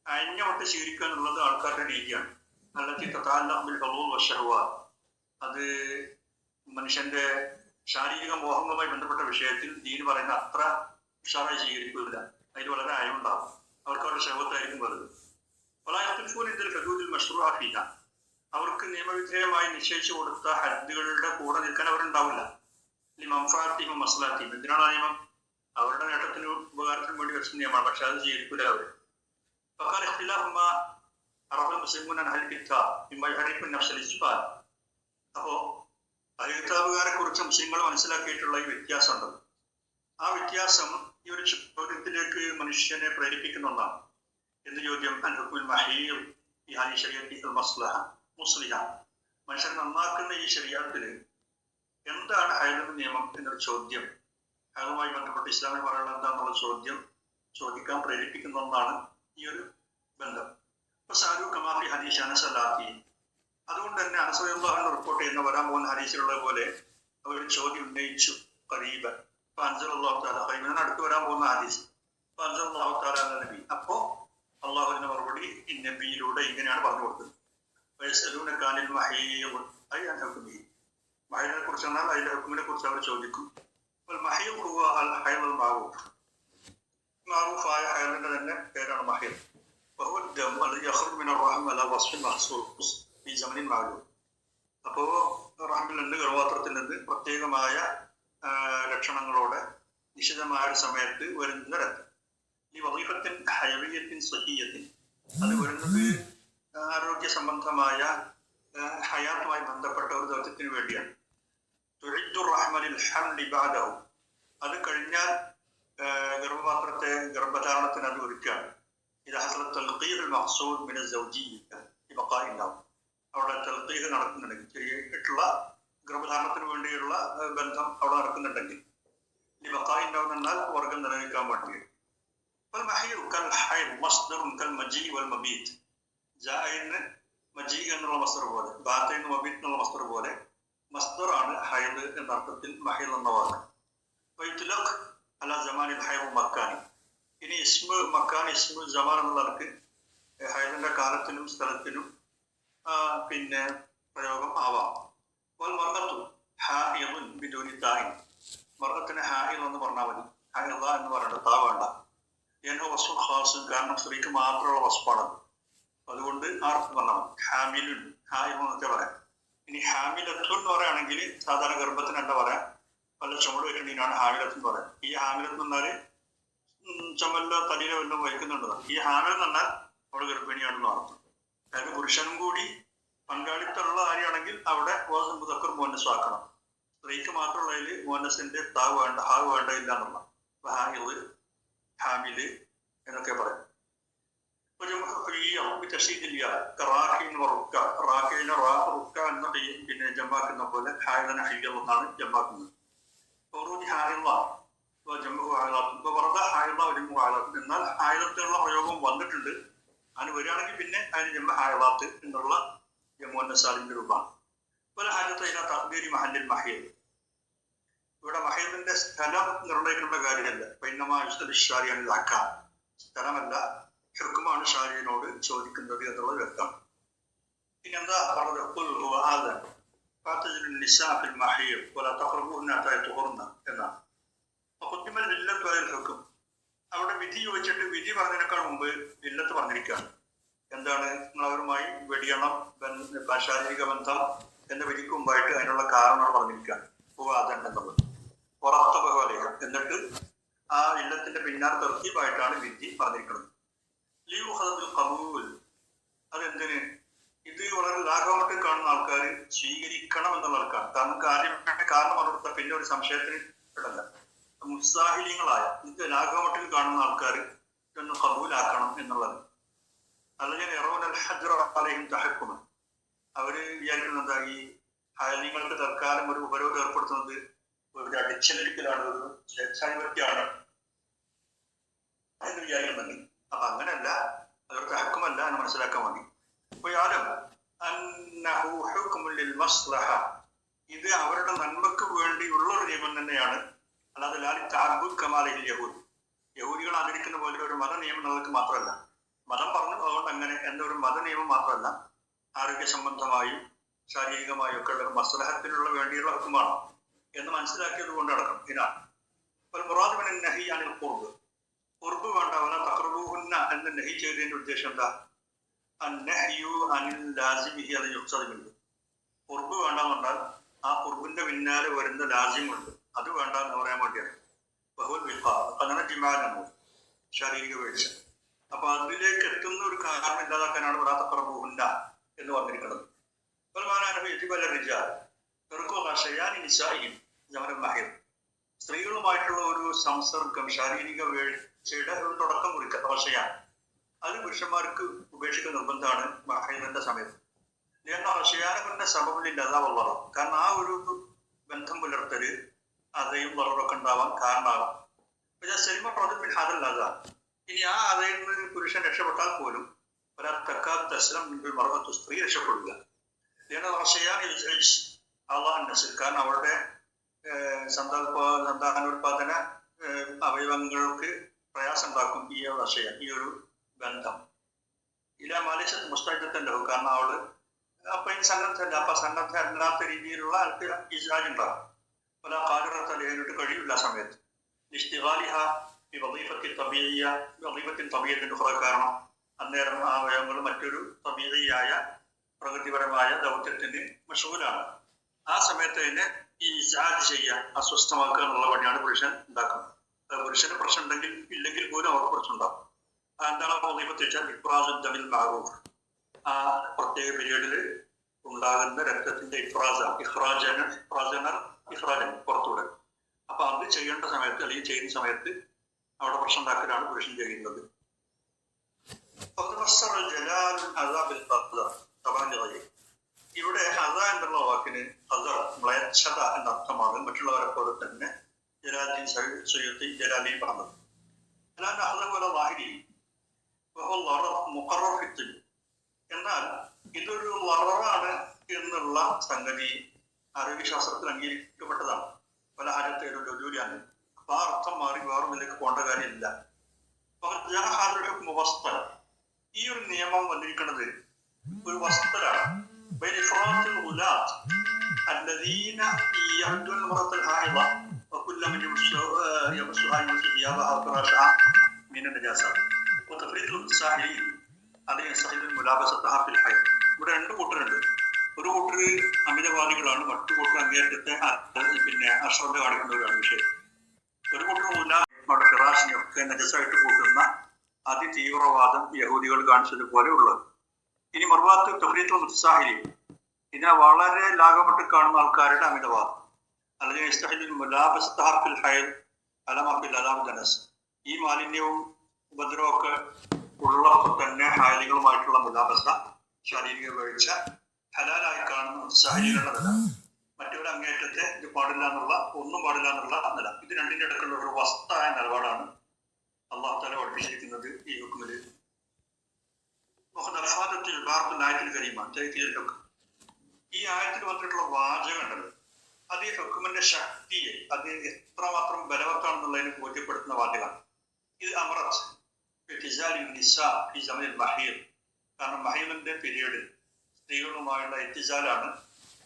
അന്യമൊട്ട് സ്വീകരിക്കുക എന്നുള്ളത് ആൾക്കാരുടെ രീതിയാണ്. അത് മനുഷ്യന്റെ ശാരീരിക മോഹങ്ങളുമായി ബന്ധപ്പെട്ട വിഷയത്തിൽ ദീൻ പറയുന്ന അത്ര ഉഷാറായി സ്വീകരിക്കില്ല. അതിൽ വളരെ അയവുണ്ടാകും. അവർക്ക് അവരുടെ ശവത്തായിരിക്കും വലുത്. അവർക്ക് നിയമവിധേയമായി നിശ്ചയിച്ചു കൊടുത്ത ഹദ്ദുകളുടെ കൂടെ നിൽക്കാൻ അവരുണ്ടാവില്ല. മസ്ലാത്തിയും, എന്തിനാണ് ആ നിയമം? അവരുടെ നേട്ടത്തിനും ഉപകാരത്തിനും വേണ്ടി വെച്ച നിയമമാണ്. പക്ഷെ അത് സ്വീകരിക്കില്ല അവർ. അപ്പോ അഹിതാബുകാരെ കുറിച്ച് മുസ്ലിങ്ങൾ മനസ്സിലാക്കിയിട്ടുള്ള ഈ വ്യത്യാസമുണ്ട്. ആ വ്യത്യാസം ഈ ഒരു ചോദ്യത്തിലേക്ക് മനുഷ്യനെ പ്രേരിപ്പിക്കുന്ന ഒന്നാണ്. എന്ത് ചോദ്യം? മനുഷ്യൻ നന്നാക്കുന്ന ഈ ശരീഅത്തില് എന്താണ് ഹൈദ് നിയമം എന്നൊരു ചോദ്യം, അതുമായി ബന്ധപ്പെട്ട് ഇസ്ലാമിൽ പറയുന്നത് എന്താണെന്നുള്ള ചോദ്യം ചോദിക്കാൻ പ്രേരിപ്പിക്കുന്ന ഒന്നാണ് ഈ ഒരു ബന്ധം. സാലു കമാഫി ഹദീസ് അനസലാത്തി. അതുകൊണ്ട് തന്നെ അനസല്ലാഹു റിപ്പോർട്ട് ചെയ്യുന്ന വരാൻ പോകുന്ന ഹദീസിലുള്ള പോലെ അവർ ചോദ്യം ഉന്നയിച്ചു ഖരീബൻ. അൻസലല്ലാഹു തആല ഖരീബൻ അടുത്ത് വരാൻ പോകുന്ന ഹദീസ്. അൻസലല്ലാഹു തആല നബി. അപ്പോ അള്ളാഹുവിന്റെ മറുപടി ഈ നബിയിലൂടെ ഇങ്ങനെയാണ് പറഞ്ഞു കൊടുത്തത്. വയസ്സലൂനക അനിൽ മഹീദ് ഐ അൻ ഹുക്മിഹി. മഹീദിനെ കുറിച്ചാണ് അതിന്റെ ഹുക്മിനെ കുറിച്ച് അവർ ചോദിക്കും. വൽ മഹീദ് ഹുവ അൽ ഹൈദുൽ മഅറൂഫ്. മഅറൂഫായ ഹൈദിന്റെ തന്നെ പേരാണ് മഹീദ്. وهو الدم الذي يخرج من الرحم على وصف مخصوص في زمن معلوم. അപ്പോ റഹ്മിൽ നിന്ന് ഗർഭപാത്രത്തിൽ നിന്ന് പ്രത്യേകമായ ലക്ഷണങ്ങളോടെ നിശ്ചിതമായ ഒരു സമയത്ത് വരുന്ന രക്തം. ഈ വദീഫത്തിൻ ഹയവിയത്തിൻ സഹിയത്തിൻ, അത് വരുന്നത് ആരോഗ്യ സംബന്ധമായ ഹയാത്തുമായി ബന്ധപ്പെട്ട ഒരു ദൗത്യത്തിന് വേണ്ടിയാണ്. തുഇദ്ദു റഹ്മലിൽ ഹംലി ബഅദഹു, അത് കഴിഞ്ഞാൽ ഗർഭപാത്രത്തെ ഗർഭധാരണത്തിന് അത് ഒരുക്കുകയാണ്. إذا حصل التلقيح المقصود من الزوجية لبقاء النوم. അവിടെ തൽഖീഹ് നടക്കുന്നുണ്ടെങ്കിൽ, ശരിയായിട്ടുള്ള ഗർഭധാരണത്തിന് വേണ്ടിയുള്ള ബന്ധം അവിടെ നടക്കുന്നുണ്ടെങ്കിൽ, لبقاء النوم എന്നാൽ വർഗം നിലനിൽക്കാൻ വേണ്ടി. والمحيض كالحيض مصدر كالمجيء والمبيت. ജാഇന് മജീ എന്നുള്ള മസ്ദർ പോലെ, ബാത്തൈന് മബീത്ത് എന്നുള്ള മസ്ദർ പോലെ മസ്ദറാണ് ഹൈദ് എന്ന അർത്ഥത്തിൽ മഹീദ് എന്ന വാക്ക്. വയുത്ലഖ് അലാ സമാനിൽ ഹൈദ് മക്കാനി. ഇനി ഇസ്മു മക്കാൻ, ഇസ്മു ജമാൻ എന്നുള്ളവർക്ക് ഹൈദിന്റെ കാലത്തിനും സ്ഥലത്തിനും പിന്നെ പ്രയോഗം ആവാം. വൽ മർഅത്തു ഹായിദുൻ ബിദൂനി താഇൻ. മർഅത്തിന് ഹായിദ് എന്ന് പറഞ്ഞാൽ മതി, ഹായിദ എന്ന് പറയണ്ട, താ വേണ്ട. എന്നോ വസ്ഫു ഖാസ്, കാരണം സ്ത്രീക്ക് മാത്രമുള്ള വസ്ഫാണത്, അതുകൊണ്ട് ആർക്കും പറഞ്ഞാൽ മതി. ഹാമിലുൻ, ഹായിദ് എന്നൊക്കെ പറയാം. ഇനി ഹാമിലത്തു എന്ന് പറയുകയാണെങ്കിൽ സാധാരണ ഗർഭത്തിനല്ല പറയാം, വല്ല ചുമട് വെക്കേണ്ടതിനാണ് ഹാമിലത്ത് എന്ന് പറയാം. ഈ ഹാമിലത്ത് എന്ന് പറഞ്ഞാൽ ചുമല്ല തലയിലെ വല്ലതും വഹിക്കുന്നുണ്ടതാണ്. ഈ ഹാമിൽ എന്ന് പറഞ്ഞാൽ അവിടെ ഗർഭിണിയാണെന്ന് അർത്ഥം. അതായത് പുരുഷനും കൂടി പങ്കാളിത്തമുള്ള കാര്യമാണെങ്കിൽ അവിടെ മുതക്കർ മോനസ് ആക്കണം. സ്ത്രീക്ക് മാത്രമുള്ളതിൽ മോനസിന്റെ താവ് വേണ്ട, ഹാവ് വേണ്ട ഇല്ല എന്നുള്ള ഹാമില് ഹാമില് എന്നൊക്കെ പറയും. പിന്നെ ജമാക്കുന്ന പോലെ ഹായിദന ഹയ്യ എന്നാണ് ജമാക്കുന്നത്. എന്നാൽ ആയുധത്തിലുള്ള പ്രയോഗം വന്നിട്ടുണ്ട്. അതിന് വരികയാണെങ്കിൽ പിന്നെ അതിന് ജമ്മ ഹായവാത്ത് എന്നുള്ള ജമ്മുന്നസാലിന്റെ രൂപമാണ്. പല ഹാജത്ത് മഹല്ലിൽ മഹീദ്. ഇവിടെ മഹീദിന്റെ സ്ഥലം നിർണ്ണയിക്കേണ്ട കാര്യമല്ല. പൈനമാക്കാൻ സ്ഥലമല്ല, ഹുക്കുമാണ് ഷാരിയനോട് ചോദിക്കുന്നത് എന്നുള്ള വ്യക്തമാണ്. പിന്നെന്താ പറഞ്ഞത്? എന്നാണ്. അവിടെ വിധി ചോദിച്ചിട്ട് വിധി പറഞ്ഞതിനേക്കാൾ മുമ്പ് ഇല്ലത്ത് പറഞ്ഞിരിക്കുകയാണ്. എന്താണ്? നിങ്ങൾ അവരുമായി വെടിയണം, ശാരീരിക ബന്ധം എന്ന വിധിക്ക് മുമ്പായിട്ട് അതിനുള്ള കാരണങ്ങൾ പറഞ്ഞിരിക്കുകയാണ്. അതുണ്ടെന്നുള്ളത് പുറത്ത ബഹുലേഖം. എന്നിട്ട് ആ ഇല്ലത്തിന്റെ പിന്നാലെ തർത്തീബായിട്ടാണ് വിധി പറഞ്ഞിരിക്കുന്നത്. ലീവ് ഹദത്തിൽ കബൂൽ. അതെന്തിന്? ഇത് വളരെ ലാഘവമായിട്ട് കാണുന്ന ആൾക്കാർ സ്വീകരിക്കണം എന്നുള്ള ആൾക്കാർ. കാരണം അവരുടെ പിന്നെ ഒരു സംശയത്തിന് ഇടല്ല. മുസ്താഹിലിങ്ങളായ ഇത് ലാഘവമട്ടിൽ കാണുന്ന ആൾക്കാർ ഇതൊന്ന് കബൂലാക്കണം എന്നുള്ളത്. അല്ലെങ്കിൽ ഇറവനൽഹജ്റലയും തഹക്കുമ, അവര് വിചാരിക്കുന്നത് എന്താ, ഈ ഹാലിങ്ങൾക്ക് തൽക്കാലം ഒരു ഉപരോധം ഏർപ്പെടുത്തുന്നത് ഒരു അടിച്ചേൽപ്പിക്കലാണ്, ഒരു സ്വേച്ഛാധിപത്യമാണ് എന്ന് വിചാരിക്കുന്നുണ്ട്. അപ്പൊ അങ്ങനെയല്ല, അതൊരു തഹക്കുമല്ല എന്ന് മനസ്സിലാക്കാൻ മതി. അപ്പൊ യാലും ഇത് അവരുടെ നന്മക്ക് വേണ്ടിയുള്ള ഒരു നിയമം തന്നെയാണ്. അല്ലാതെ യഹൂദികൾ ആചരിക്കുന്ന പോലെ ഒരു മത നിയമം നമുക്ക് മാത്രമല്ല. മതം പറഞ്ഞു അതുകൊണ്ട് അങ്ങനെ എന്നൊരു മത നിയമം മാത്രമല്ല, ആരോഗ്യ സംബന്ധമായും ശാരീരികമായും ഒക്കെ ഉള്ള മസ്ലഹത്തിനുള്ള വേണ്ടിയുള്ള ഹുക്കുമാണ് എന്ന് മനസ്സിലാക്കിയത് കൊണ്ട് അടക്കം ഇതാണ്. കുർബ് വേണ്ട, അവനെ തഖ്റബൂഹുന്ന എന്ന് നഹി ചെയ്തതിന്റെ ഉദ്ദേശം എന്താ? കുർബ് വേണ്ടെന്ന് പറഞ്ഞാൽ ആ കുർബിന്റെ പിന്നാലെ വരുന്ന ലാസിമുണ്ട്, അത് വേണ്ട എന്ന് പറയാൻ വേണ്ടിയാണ്. അങ്ങനെ ജിമാനാണ് ശാരീരിക വീഴ്ച. അപ്പൊ അതിലേക്ക് എത്തുന്ന ഒരു കാരണം ഇല്ലാതാക്കാനാണ് ഇവിടെ തഖ്റബൂഹുന്ന എന്ന് പറഞ്ഞിരിക്കുന്നത്. സ്ത്രീകളുമായിട്ടുള്ള ഒരു സംസർഗം, ശാരീരിക വീഴ്ചയുടെ ഒരു തുടക്കം കുറിക്കാത്ത വശയാണ്. അത് പുരുഷന്മാർക്ക് ഉപേക്ഷിക്കുന്ന നിർബന്ധമാണ് മഹീദിന്റെ സമയത്ത്. ഹർഷയാനത്തിന്റെ സബബിലില്ലാതാവുള്ളവ, കാരണം ആ ഒരു ബന്ധം പുലർത്തല് അതേയും വളരൊക്കെ ഉണ്ടാവാൻ കാരണമാകാം. സെലിമ പ്രൊജക്റ്റിൽ അതല്ലാതെ ഇനി ആ അതയിൽ നിന്ന് പുരുഷൻ രക്ഷപ്പെട്ടാൽ പോലും സ്ത്രീ രക്ഷപ്പെടുക. കാരണം അവരുടെ സന്താനോത്പാദന അവയവങ്ങൾക്ക് പ്രയാസം ഉണ്ടാക്കും ഈ റഷയ, ഈ ഒരു ബന്ധം. ഇല്ല മാലേശ്യ മുസ്താജത്തല്ലോ, കാരണം അവള് അപ്പൊ ഇനി സന്നദ്ധല്ല. അപ്പൊ സന്നദ്ധ അല്ലാത്ത രീതിയിലുള്ള ആൾക്ക് ഇസ്രാജ് ഉണ്ടാകും. പല കാലഘട്ടത്തിൽ നേരിട്ട് കഴിയില്ല ആ സമയത്ത്. കാരണം അന്നേരം ആ അവയവങ്ങൾ മറ്റൊരു തബീയയായ പ്രകൃതിപരമായ ദൗത്യത്തിന് മഷൂലാണ്. ആ സമയത്ത് തന്നെ ഈ ഇസ്രാജ് ചെയ്യാൻ, അസ്വസ്ഥമാക്കുക എന്നുള്ള പണിയാണ് പുരുഷൻ ഉണ്ടാക്കുന്നത്. പുരുഷന് പ്രശ്നം ഉണ്ടെങ്കിൽ ഇല്ലെങ്കിൽ പോലും അവർക്ക് പ്രശ്നമുണ്ടാകും. എന്താണ് വദീഫത്ത് വെച്ചാൽ ഇഫ്രാസുൻ ദമിൽ മഅറൂഫ്, ആ പ്രത്യേക പീരീഡിൽ ഉണ്ടാകുന്ന രക്തത്തിന്റെ ഇഖ്റാജൻ പുറത്തൂടെ. അപ്പൊ അത് ചെയ്യേണ്ട സമയത്ത് അല്ലെങ്കിൽ ചെയ്യുന്ന സമയത്ത് അവിടെ പ്രശ്നം ഉണ്ടാക്കലാണ് പുരുഷൻ ചെയ്യുന്നത്. ഇവിടെ ഹദ എന്നുള്ള വാക്കിന് മ്ലേച്ഛത എന്നർത്ഥമാണ്. മറ്റുള്ളവരെ പോലെ തന്നെ ജലാലുദ്ദീൻ സയ്യിദി ജലാലി പറഞ്ഞത്. അല്ലാണ്ട് ഹദ പോലെ വാഹിരി മുഖറഫിത്തിൽ, എന്നാൽ ഇതൊരു വളറാണ് എന്നുള്ള സംഗതി ആരോഗ്യശാസ്ത്രത്തിൽ അംഗീകരിക്കപ്പെട്ടതാണ്. പല ഹാരത്തെ ജോലിയാണ്. അപ്പൊ ആ അർത്ഥം മാറി വേറൊന്നിലേക്ക് പോകേണ്ട കാര്യമില്ല. ഈ ഒരു നിയമം വന്നിരിക്കുന്നത് ഒരു വസ്തുതലാണ്. ഇവിടെ രണ്ട് കൂട്ടരുണ്ട്. ഒരു കൂട്ടര് അമിതവാദികളാണ്, മറ്റു കൂട്ടർ അങ്ങേറ്റത്തെ അശ്രദ്ധ കാണിക്കുന്നവരാണ് വിഷയം. ഒരു കൂട്ടർ മുലാബയുടെ ഫിറാഷിനെയൊക്കെ നജസായിട്ട് കൂട്ടുന്ന അതിതീവ്രവാദം യഹൂദികൾ കാണിച്ചതുപോലെ ഉള്ളത്. ഇനി മറുഭാഗത്ത് തഫ്രീത്തുൽ മുത്തസാഹിലി, ഇതിനെ വളരെ ലാഘവപ്പെട്ട് കാണുന്ന ആൾക്കാരുടെ അമിതവാദം. അല്ലെങ്കിൽ ഈ മാലിന്യവും ഉപദ്രവമൊക്കെ ഉള്ളപ്പോൾ തന്നെ ഹാലികളുമായിട്ടുള്ള മുലാബസ, ശാരീരിക വീഴ്ച ഹലാലായി കാണുന്ന ഉത്സാഹികളുടെ മറ്റൊരു അങ്ങേറ്റത്തെ ഇത് പാടില്ല എന്നുള്ള, ഒന്നും പാടില്ല എന്നുള്ള നില. ഇത് രണ്ടിന്റെ ഇടയ്ക്കുള്ള ഒരു വസ്തുതായ നിലപാടാണ് അള്ളാഹു തആല പഠിപ്പിച്ചിരിക്കുന്നത് ഈ ഹുക്മില്. ഈ ആയത്തിൽ വന്നിട്ടുള്ള വാചകങ്ങൾ അത് ഈ ഹുക്മിന്റെ ശക്തിയെ, അത് എത്രമാത്രം ബലവത്താണെന്നുള്ളതിനെ ബോധ്യപ്പെടുത്തുന്ന വാചകമാണ്. ഇത് അമറത്ത് കാരണം മഹീലിന്റെ പീരീഡ് സ്ത്രീകളുമായുള്ള എത്തിജാലാണ്,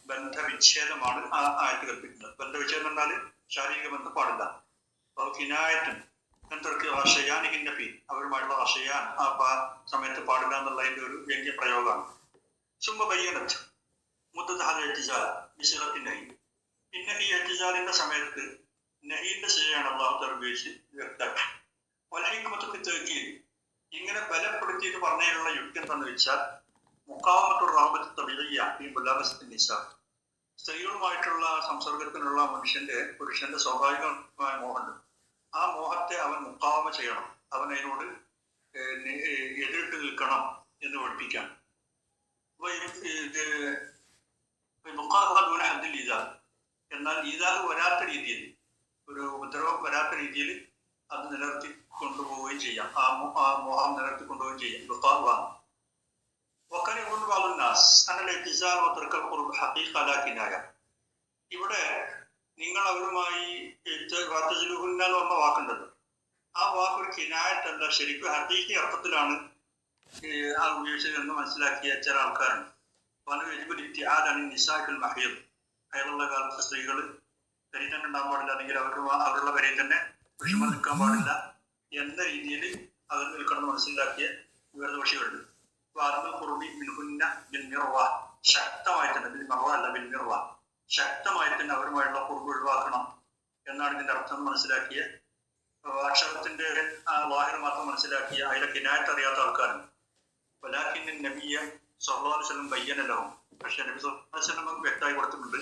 ബന്ധവിച്ഛേദമാണ് ആ ആയത്ത് കൽപ്പിക്കുന്നത്. ബന്ധവിച്ഛേദം എന്നാൽ ശാരീരിക ബന്ധം പാടില്ല. കിനായത്തും ഷയാനിഹിന്നഫി, അവരുമായുള്ള ഷയാൻ ആ സമയത്ത് പാടില്ല എന്നുള്ളതിന്റെ ഒരു വ്യംഗ്യ പ്രയോഗമാണ്. സുമ്മ ബയ്യനത്ത് മുദ്ദഹൽ വിശകത്തിന്റെ. പിന്നെ ഈ എത്തിജാലിന്റെ സമയത്ത് നഹീന്റെ ശരിയാണ് അള്ളാഹു തആല ഉപയോഗിച്ച് വ്യക്തമാക്കി. വൽഹിക്മത്ത് ഇങ്ങനെ ബലപ്പെടുത്തിയിട്ട് പറഞ്ഞതിനുള്ള യുക്തി എന്താണെന്ന് വെച്ചാൽ മുഖാമത്തുർ റഹബത്ത് തബീഇയ്യ ഈ മുലാബസത്തിൻ നിസാ, സ്ത്രീകളുമായിട്ടുള്ള സംസർഗത്തിനുള്ള പുരുഷന്റെ സ്വാഭാവികമായ മോഹമുണ്ട്. ആ മോഹത്തെ അവൻ മുഖാമ ചെയ്യണം, അവൻ അതിനോട് എതിരിട്ട് നിൽക്കണം എന്ന് പഠിപ്പിക്കാം. എന്നാൽ ഈദാഹ് വരാത്ത രീതിയിൽ, ഒരു ഉപദ്രവം വരാത്ത രീതിയിൽ അത് നിലനിർത്തി കൊണ്ടുപോവുകയും ചെയ്യാം. ആ മോഹം നിലനിർത്തി കൊണ്ടുപോവുകയും ചെയ്യാം. ഇവിടെ നിങ്ങൾ അവരുമായി എന്ന് പറഞ്ഞ വാക്കുണ്ടല്ലോ, ആ വാക്ക് ഒരു കിനായത്തല്ല, ശരിക്കും ഹദീഖി അർത്ഥത്തിലാണ് ആ ഉപയോഗിച്ചത് എന്ന് മനസ്സിലാക്കിയ ചില ആൾക്കാരുണ്ട്. അയാളുള്ള കാലത്ത് സ്ത്രീകൾ പെരിയിൽ തന്നെ ഉണ്ടാകാൻ പാടില്ല, അല്ലെങ്കിൽ അവരുടെ പെരിയിൽ തന്നെ വിഷമം നിൽക്കാൻ പാടില്ല എന്ന രീതിയിൽ അവർ നിൽക്കണം മനസ്സിലാക്കിയ വിവരദോഷികളുണ്ട്. ശക്തമായി തന്നെ ശക്തമായി തന്നെ അവരുമായുള്ള കുറുമ്പ് ഒഴിവാക്കണം എന്നാണ് ഇതിന്റെ അർത്ഥം മനസ്സിലാക്കിയ, അക്ഷരത്തിന്റെ വാഹിർ മാത്രം മനസ്സിലാക്കിയ അതിലെ കിനായത്ത് അറിയാത്ത ആൾക്കാരുണ്ട്. വലാകിൻ നബിയ സല്ലല്ലാഹു അലൈഹി വസല്ലം ബയ്യനലഹും, പക്ഷെ നബി സല്ലല്ലാഹു അലൈഹി വസല്ലം വ്യക്തമായി കൊടുത്തിട്ടുണ്ട്.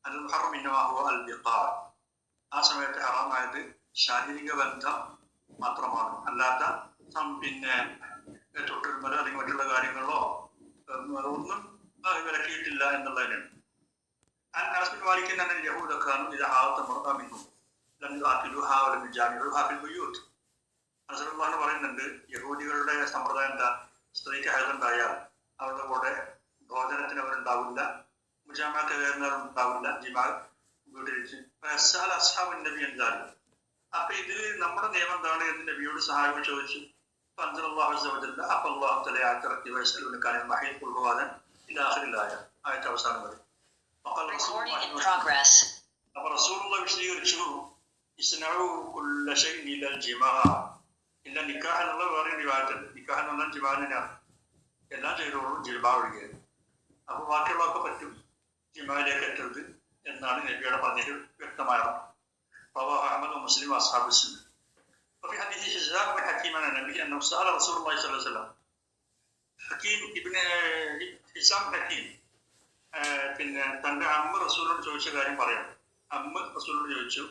അൽ മുഹറം ഇന്നമാ ഹുവ അൽ ബിഖാർ, ആ സമയത്ത് ഹറാമായത് ശാരീരിക ബന്ധം മാത്രമാണ്, അല്ലാത്ത തൊട്ടുരുമലോ അല്ലെങ്കിൽ മറ്റുള്ള കാര്യങ്ങളോ ഒന്നും വിലക്കിയിട്ടില്ല എന്നുള്ളതിനാണ്. റസൂലുള്ളാഹി പറയുന്നുണ്ട്, യഹൂദികളുടെ സമ്പ്രദായം എന്താ? സ്ത്രീക്ക് ഹൈദുണ്ടായാൽ അവരുടെ കൂടെ ഭോജനത്തിന് അവരുണ്ടാവില്ല, മുജാമത്ത് കയറുന്നവരുണ്ടാവില്ല, ജിമാൽ വീട്ടിലിരിച്ച്. അസ്ഹാബുൻ നബി എന്തായാലും. അപ്പൊ ഇത് നമ്മുടെ നിയമം എന്താണ് എന്ന് നബിയോട് സഹായം ചോദിച്ചു. അള്ളാഹു അസ്സവജല്ല അപ്പൊ അള്ളാഹു തല ആയിരത്തി വയസ്സിൽ മഹീൽ കുൽവാദൻ ഇലാഹിലായ ആയിട്ട് അവസാനം വരും. അപ്പൊ റസൂലുള്ളാഹി വിശദീകരിച്ചു, ഇസ്നഉ കുല്ല ശൈഇൻ ഇല്ലൽ ജിമാ. ഇല്ല നിക്കാഹ് എന്നുള്ള വേറെ റിവായത്തുണ്ട്. നിക്കാഹ് എന്ന് പറഞ്ഞാൽ ജിമാലിനാണ്. എല്ലാം ചെയ്തോളൂ ജിൽബാ ഒഴികെ. അപ്പൊ ബാക്കിയുള്ളതൊക്കെ പറ്റും, ജിമാലിലേക്ക് എത്തരുത് എന്നാണ് നബിയുടെ പറഞ്ഞത് വ്യക്തമായത്. അഹ്മദ് മുസ്ലിം അസ്ഹാബ് സുന്നah. وفي حديث هشام بن حكيم عن النبي انه سال رسول الله صلى الله عليه وسلم حكيم ابن ഹിസാം ഹക്കീം പിന്നെ തന്റെ അമ്മ റസൂലിനോട് ചോദിച്ച കാര്യം പറയാം. അമ്മ റസൂലിനോട് ചോദിച്ചു,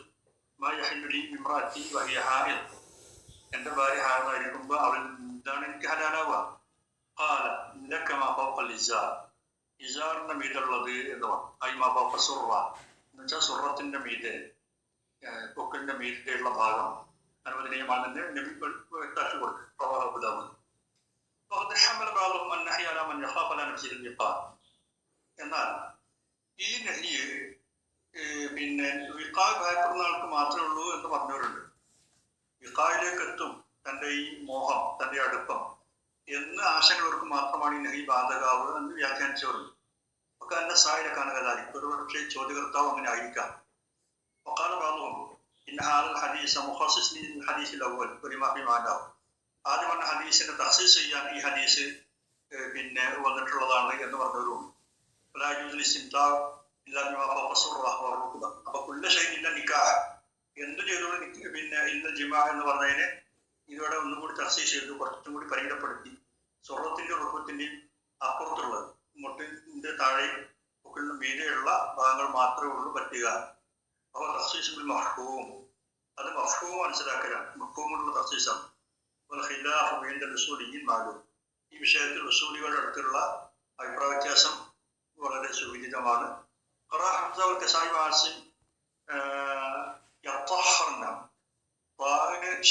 മാ യഹില്ലു ഇംറാത്തി വഹിയ ഹായിദ്. എന്റെ ഭാര്യ ഹായിദായിരിക്കുമ്പോ അവൾ എന്താണ് എനിക്ക് ഹലാലാവുക? ഖാല ലക മാ ഫൗഖൽ ഇസാർ. ഇസാറിന്റെ മീതുള്ളത് എന്ന് പറഞ്ഞു. ഐ മാ ഫൗഖ സുറ എന്ന് വെച്ചാൽ സുറത്തിന്റെ മീതെ, പൊക്കലിന്റെ മീതെയുള്ള ഭാഗം അനുവദനീയമാണെന്ന് നബി വ്യക്താക്കി കൊടുത്തു. എന്നാൽ ഈ നഹിയ് പിന്നെ വിഖായ് ഭയപ്പെടുന്ന ആൾക്ക് മാത്രമേ ഉള്ളൂ എന്ന് പറഞ്ഞവരുണ്ട്. വിഖായിലേക്ക് എത്തും തന്റെ ഈ മോഹം, തന്റെ അടുപ്പം എന്ന് ആശങ്കകൾക്ക് മാത്രമാണ് ഈ നഹി ബാധകാവ് എന്ന് വ്യാഖ്യാനിച്ചവരുണ്ട്. ഒക്കെ എന്നെ സായിലക്കാണ് കഥാലിക്കും. ഒരു പക്ഷേ ചോദ്യകർത്താവ് അങ്ങനെ ആയിരിക്കാം. وقال بعضهم إن هذا الحديث مخصص للحديث الأول ولما في معناه. ആദ്യം പറഞ്ഞ ഹദീസിനെ തഖ്സീസ് ചെയ്യാൻ ഈ ഹദീസ് പിന്നെ വന്നിട്ടുള്ളതാണ് എന്ന് പറഞ്ഞവരും. അപ്പൊ കുല്ല ഷൈഇൻ ഇല്ല നിക്കാഹ്, എന്ത് ചെയ്തോളും പിന്നെ ഇല്ല ജിമാ എന്ന് പറഞ്ഞതിന് ഇതോടെ ഒന്നും കൂടി തഖ്സീസ് ചെയ്തു, കുറച്ചും കൂടി പരിമിതപ്പെടുത്തി. സ്വർണത്തിന്റെ റുഹത്തിന്റെയും അപ്പുറത്തുള്ളത് മുട്ടിന്റെ താഴെയും മുകളിലും മീതെയുള്ള ഭാഗങ്ങൾ മാത്രമേ ഉള്ളൂ പറ്റുക. അപ്പൊ തഖ്സീസുൽ മഹ്ഫൂം, അത് മഹ്ഫൂം മനസ്സിലാക്കലാണ്. മഹ്ഫൂമുള്ള തഖ്സീസാണ്. ഈ വിഷയത്തിൽ റസൂലികളുടെ അടുത്തുള്ള അഭിപ്രായ വ്യത്യാസം വളരെ സുവിദിതമാണ്.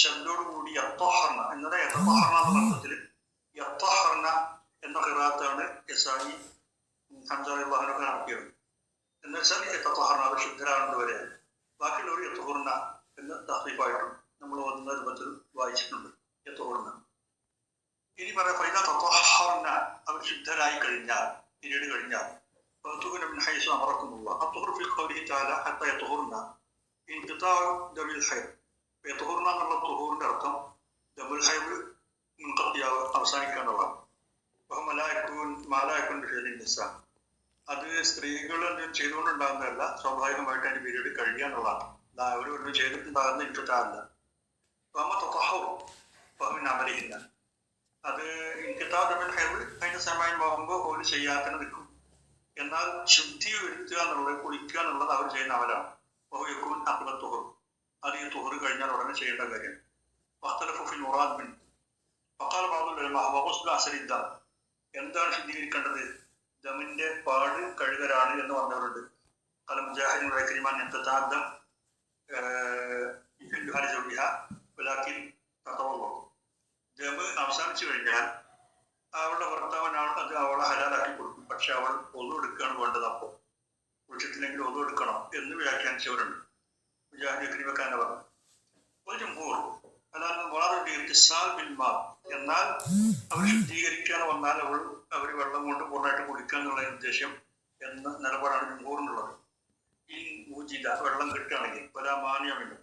ശബ്ദോടുകൂടി യത്തഹർന എന്നത് യത്തഹർന എന്ന അർത്ഥത്തിൽ യത്തഹർന എന്ന ഖിറാഅത്താണ് യസായി ഹംസ റളിയല്ലാഹു നടത്തിയത്. എന്ന് വെച്ചാൽ യത്തഹർന അവർ ശുദ്ധരാകുന്നത് വരെ. ബാക്കിയുള്ളവർ യത്തഹർന എന്ന് തഹ്ഫീഫായിട്ടും നമ്മൾ ഓതുന്ന രൂപത്തിൽ വായിച്ചിട്ടുണ്ട്. യത്തഹർന. ഇനി പറയാം, അവർ ശുദ്ധരായി കഴിഞ്ഞാൽ, പിരീഡ് കഴിഞ്ഞാൽ എന്നുള്ള തുഹൂറിന്റെ അർത്ഥം ദമുൽ ഹൈദ് അവസാനിക്കാനുള്ളതാണ്. അത് സ്ത്രീകൾ എന്തെങ്കിലും ചെയ്തുകൊണ്ടുണ്ടാകുന്നതല്ല, സ്വാഭാവികമായിട്ട് അതിന്റെ പീരീഡ് കഴിയാന്നുള്ളതാണ്. അവർ ഒന്നും ചെയ്തിട്ടുണ്ടാകുന്ന ഇൻകിത്താല്ല. അമലില്ല. അത് ഇൻകിത്താദമിൽ ഹൈദ് അതിന്റെ സമയമാകുമ്പോൾ ഒരു ചെയ്യാത്തന്നെ നിൽക്കും. എന്നാൽ ശുദ്ധി വരുത്തുക എന്നുള്ളത്, കുളിക്കുക എന്നുള്ളത് അവർ ചെയ്യുന്ന അമലാണ്. അപ്പുറ തുഹർ, അത് ഈ തുഹർ കഴിഞ്ഞാൽ ഉടനെ ചെയ്യേണ്ട കാര്യം. എന്താണ് ശുദ്ധീകരിക്കേണ്ടത്? ദമിന്റെ പാട് കഴുകലാണ് എന്ന് പറഞ്ഞവരുണ്ട്. അത് മുജാഹിദിൻ ദമ് അവസാനിച്ചു കഴിഞ്ഞാൽ അവളുടെ ഭർത്താവിനാണ് അത് അവളെ ഹലാലാക്കി കൊടുക്കും. പക്ഷെ അവൾ ഒതു എടുക്കുകയാണ് വേണ്ടത്. അപ്പോൾ കുളിച്ചിട്ടില്ലെങ്കിൽ ഒതു എടുക്കണം എന്ന് വ്യാഖ്യാനിച്ചവരുണ്ട്. മുജാഹിദ് കരീമക്കാനെ പറഞ്ഞു. ഒരു ജംഹൂർ എന്നാൽ അവർ ശുദ്ധീകരിക്കാൻ വന്നാൽ അവർ വെള്ളം കൊണ്ട് പൂർണ്ണമായിട്ട് കുടിക്കുക എന്നുള്ള ഉദ്ദേശം എന്ന നിലപാടാണ് ജംഹൂറിനുള്ളത്. ഈ ഊജിത വെള്ളം കിട്ടുകയാണെങ്കിൽ പല മാന്യമില്ല,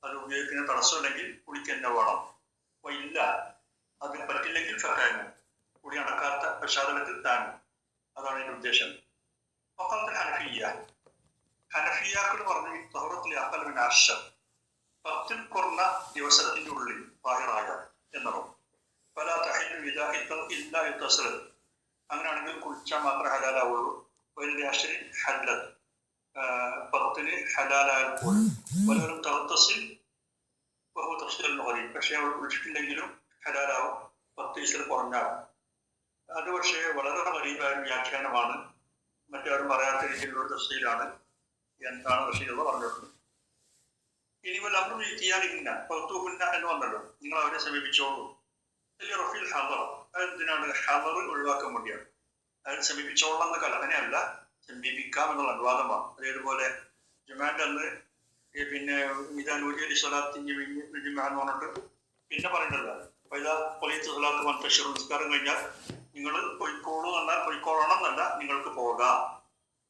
അത് ഉപയോഗിക്കുന്ന തടസ്സമില്ലെങ്കിൽ കുളിക്കന്നെ വേണം. അപ്പൊ ഇല്ല, അത് പറ്റില്ലെങ്കിൽ ഫക്കാനും കുടി അടക്കാത്ത പശ്ചാത്തലത്തിൽ താനും. അതാണ് അതിന്റെ ഉദ്ദേശം. ഹനഫിയാക്കൾ പറഞ്ഞു തഹറത്തിലെ അക്കലമിന് അർഷ 10 കുറഞ്ഞ ദിവസത്തിന്റെ ഉള്ളിൽ ബാഹിറായ എന്നതും പല ഇല്ല യുത്തസൽ. അങ്ങനെയാണെങ്കിൽ കുളിച്ചാൽ മാത്രമേ ഹലാലാവുള്ളൂ. വലിയ അശ്വരി ഹല്ലത് 10 ഹലാലായാൽ പോലും പലരും തഹത്തസിൽ പക്ഷെ അവൾ കുളിച്ചിട്ടില്ലെങ്കിലും ഹലാലാവും 10 ദിവസത്തിൽ കുറഞ്ഞാൽ. അത് പക്ഷേ വളരെ ഗരീബായ വ്യാഖ്യാനമാണ്. മറ്റാരും പറയാത്ത രീതിയിലുള്ള തഫ്സീലാണ്. എന്താണ് റഷീദുള്ള പറഞ്ഞിട്ടുള്ളത്. ഇനി വല്ല അമൃ ചെയ്യാനില്ല പൗത്തൂഹുന്ന എന്ന് പറഞ്ഞല്ലോ, നിങ്ങൾ അവരെ സമീപിച്ചോളൂ. വലിയ റഫീൽ ഹദർ, അതെന്തിനാണ്? ഹദർ ഒഴിവാക്കാൻ വേണ്ടിയാണ്. അവരെ സമീപിച്ചോളാം എന്ന കൽപ്പനയല്ല, സമീപിക്കാം എന്നുള്ള അനുവാദമാണ്. അതേപോലെ ജുമാന്റെ അന്ന് പിന്നെ ഇതാനൂരി സ്വലാത്തിന് എന്ന് പറഞ്ഞിട്ട് പിന്നെ പറയേണ്ടത് പൈതാ പൊലീസ് സ്വലാത്ത് മന്ത്രിഷർ നിസ്കാരം കഴിഞ്ഞാൽ നിങ്ങൾ പൊയ്ക്കോളൂ എന്നാൽ പൊയ്ക്കോളണം എന്നല്ല, നിങ്ങൾക്ക് പോകാം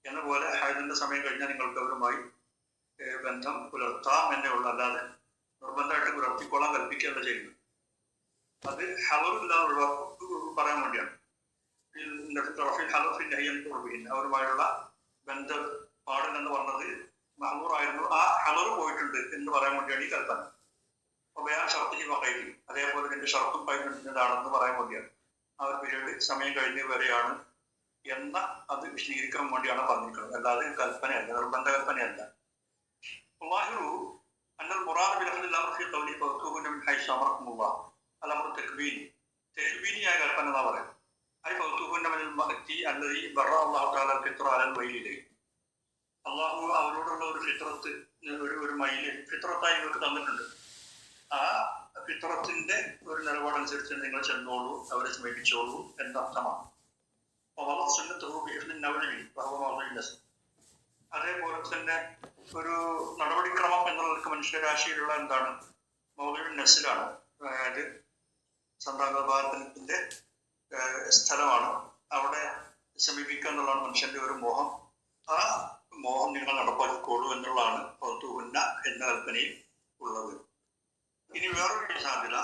എന്ന പോലെ ഹൈദിന്റെ സമയം കഴിഞ്ഞാൽ നിങ്ങൾക്ക് അവരുമായി ബന്ധം പുലർത്താം എന്നേ ഉള്ളൂ, അല്ലാതെ നിർബന്ധമായിട്ട് പുലർത്തിക്കോളാൻ കൽപ്പിക്കുകയല്ല ചെയ്യുന്നത്. അത് ഹലറില്ലാതെ പറയാൻ വേണ്ടിയാണ്. അവരുമായുള്ള ബന്ധപ്പാടൽ എന്ന് പറഞ്ഞത് മഹ്മൂറായിരുന്നു, ആ ഹലർ പോയിട്ടുണ്ട് എന്ന് പറയാൻ വേണ്ടിയാണ് ഈ കൽപ്പന. അപ്പൊ വേറെ ഷർത്ത് വകയില്ല, അതേപോലെ ഇതിന്റെ ഷർത്തും പൈനതാണെന്ന് പറയാൻ വേണ്ടിയാണ്. ആ ഒരു പീരീഡ് സമയം കഴിഞ്ഞ വരെയാണ് എന്ന അത് വിശദീകരിക്കാൻ വേണ്ടിയാണ് പറഞ്ഞിരിക്കുന്നത്, അല്ലാതെ കൽപ്പനയല്ല, നിർബന്ധ കൽപ്പനയല്ല. തെക്ബീനിയായ കൽപ്പന എന്നാ പറയാം. അള്ളാഹു അവരോടുള്ള ഒരു ഫിത്രത്ത്, ഒരു മൈല് ഫിത്രത്തായി നിങ്ങൾക്ക് തന്നിട്ടുണ്ട്. ആ ഫിത്രത്തിന്റെ ഒരു നിലപാടനുസരിച്ച് നിങ്ങൾ ചെന്നോളൂ, അവരെ സമീപിച്ചോളൂ എന്നർത്ഥമാണ്. അതേപോലെ തന്നെ ഒരു നടപടിക്രമം എന്നുള്ളവർക്ക് മനുഷ്യരാശിയിലുള്ള എന്താണ്? മൗലവി നസിലാണ്, അതായത് സന്താനത്തിന്റെ സ്ഥലമാണ്. അവിടെ സമീപിക്കുക എന്നുള്ളതാണ് മനുഷ്യന്റെ ഒരു മോഹം. ആ മോഹം നിങ്ങൾ നടപ്പാക്കിക്കോളൂ എന്നുള്ളതാണ് പൗത്തുഹുന്ന എന്ന കൽപ്പനയിൽ ഉള്ളത്. ഇനി വേറൊരു സാധ്യത,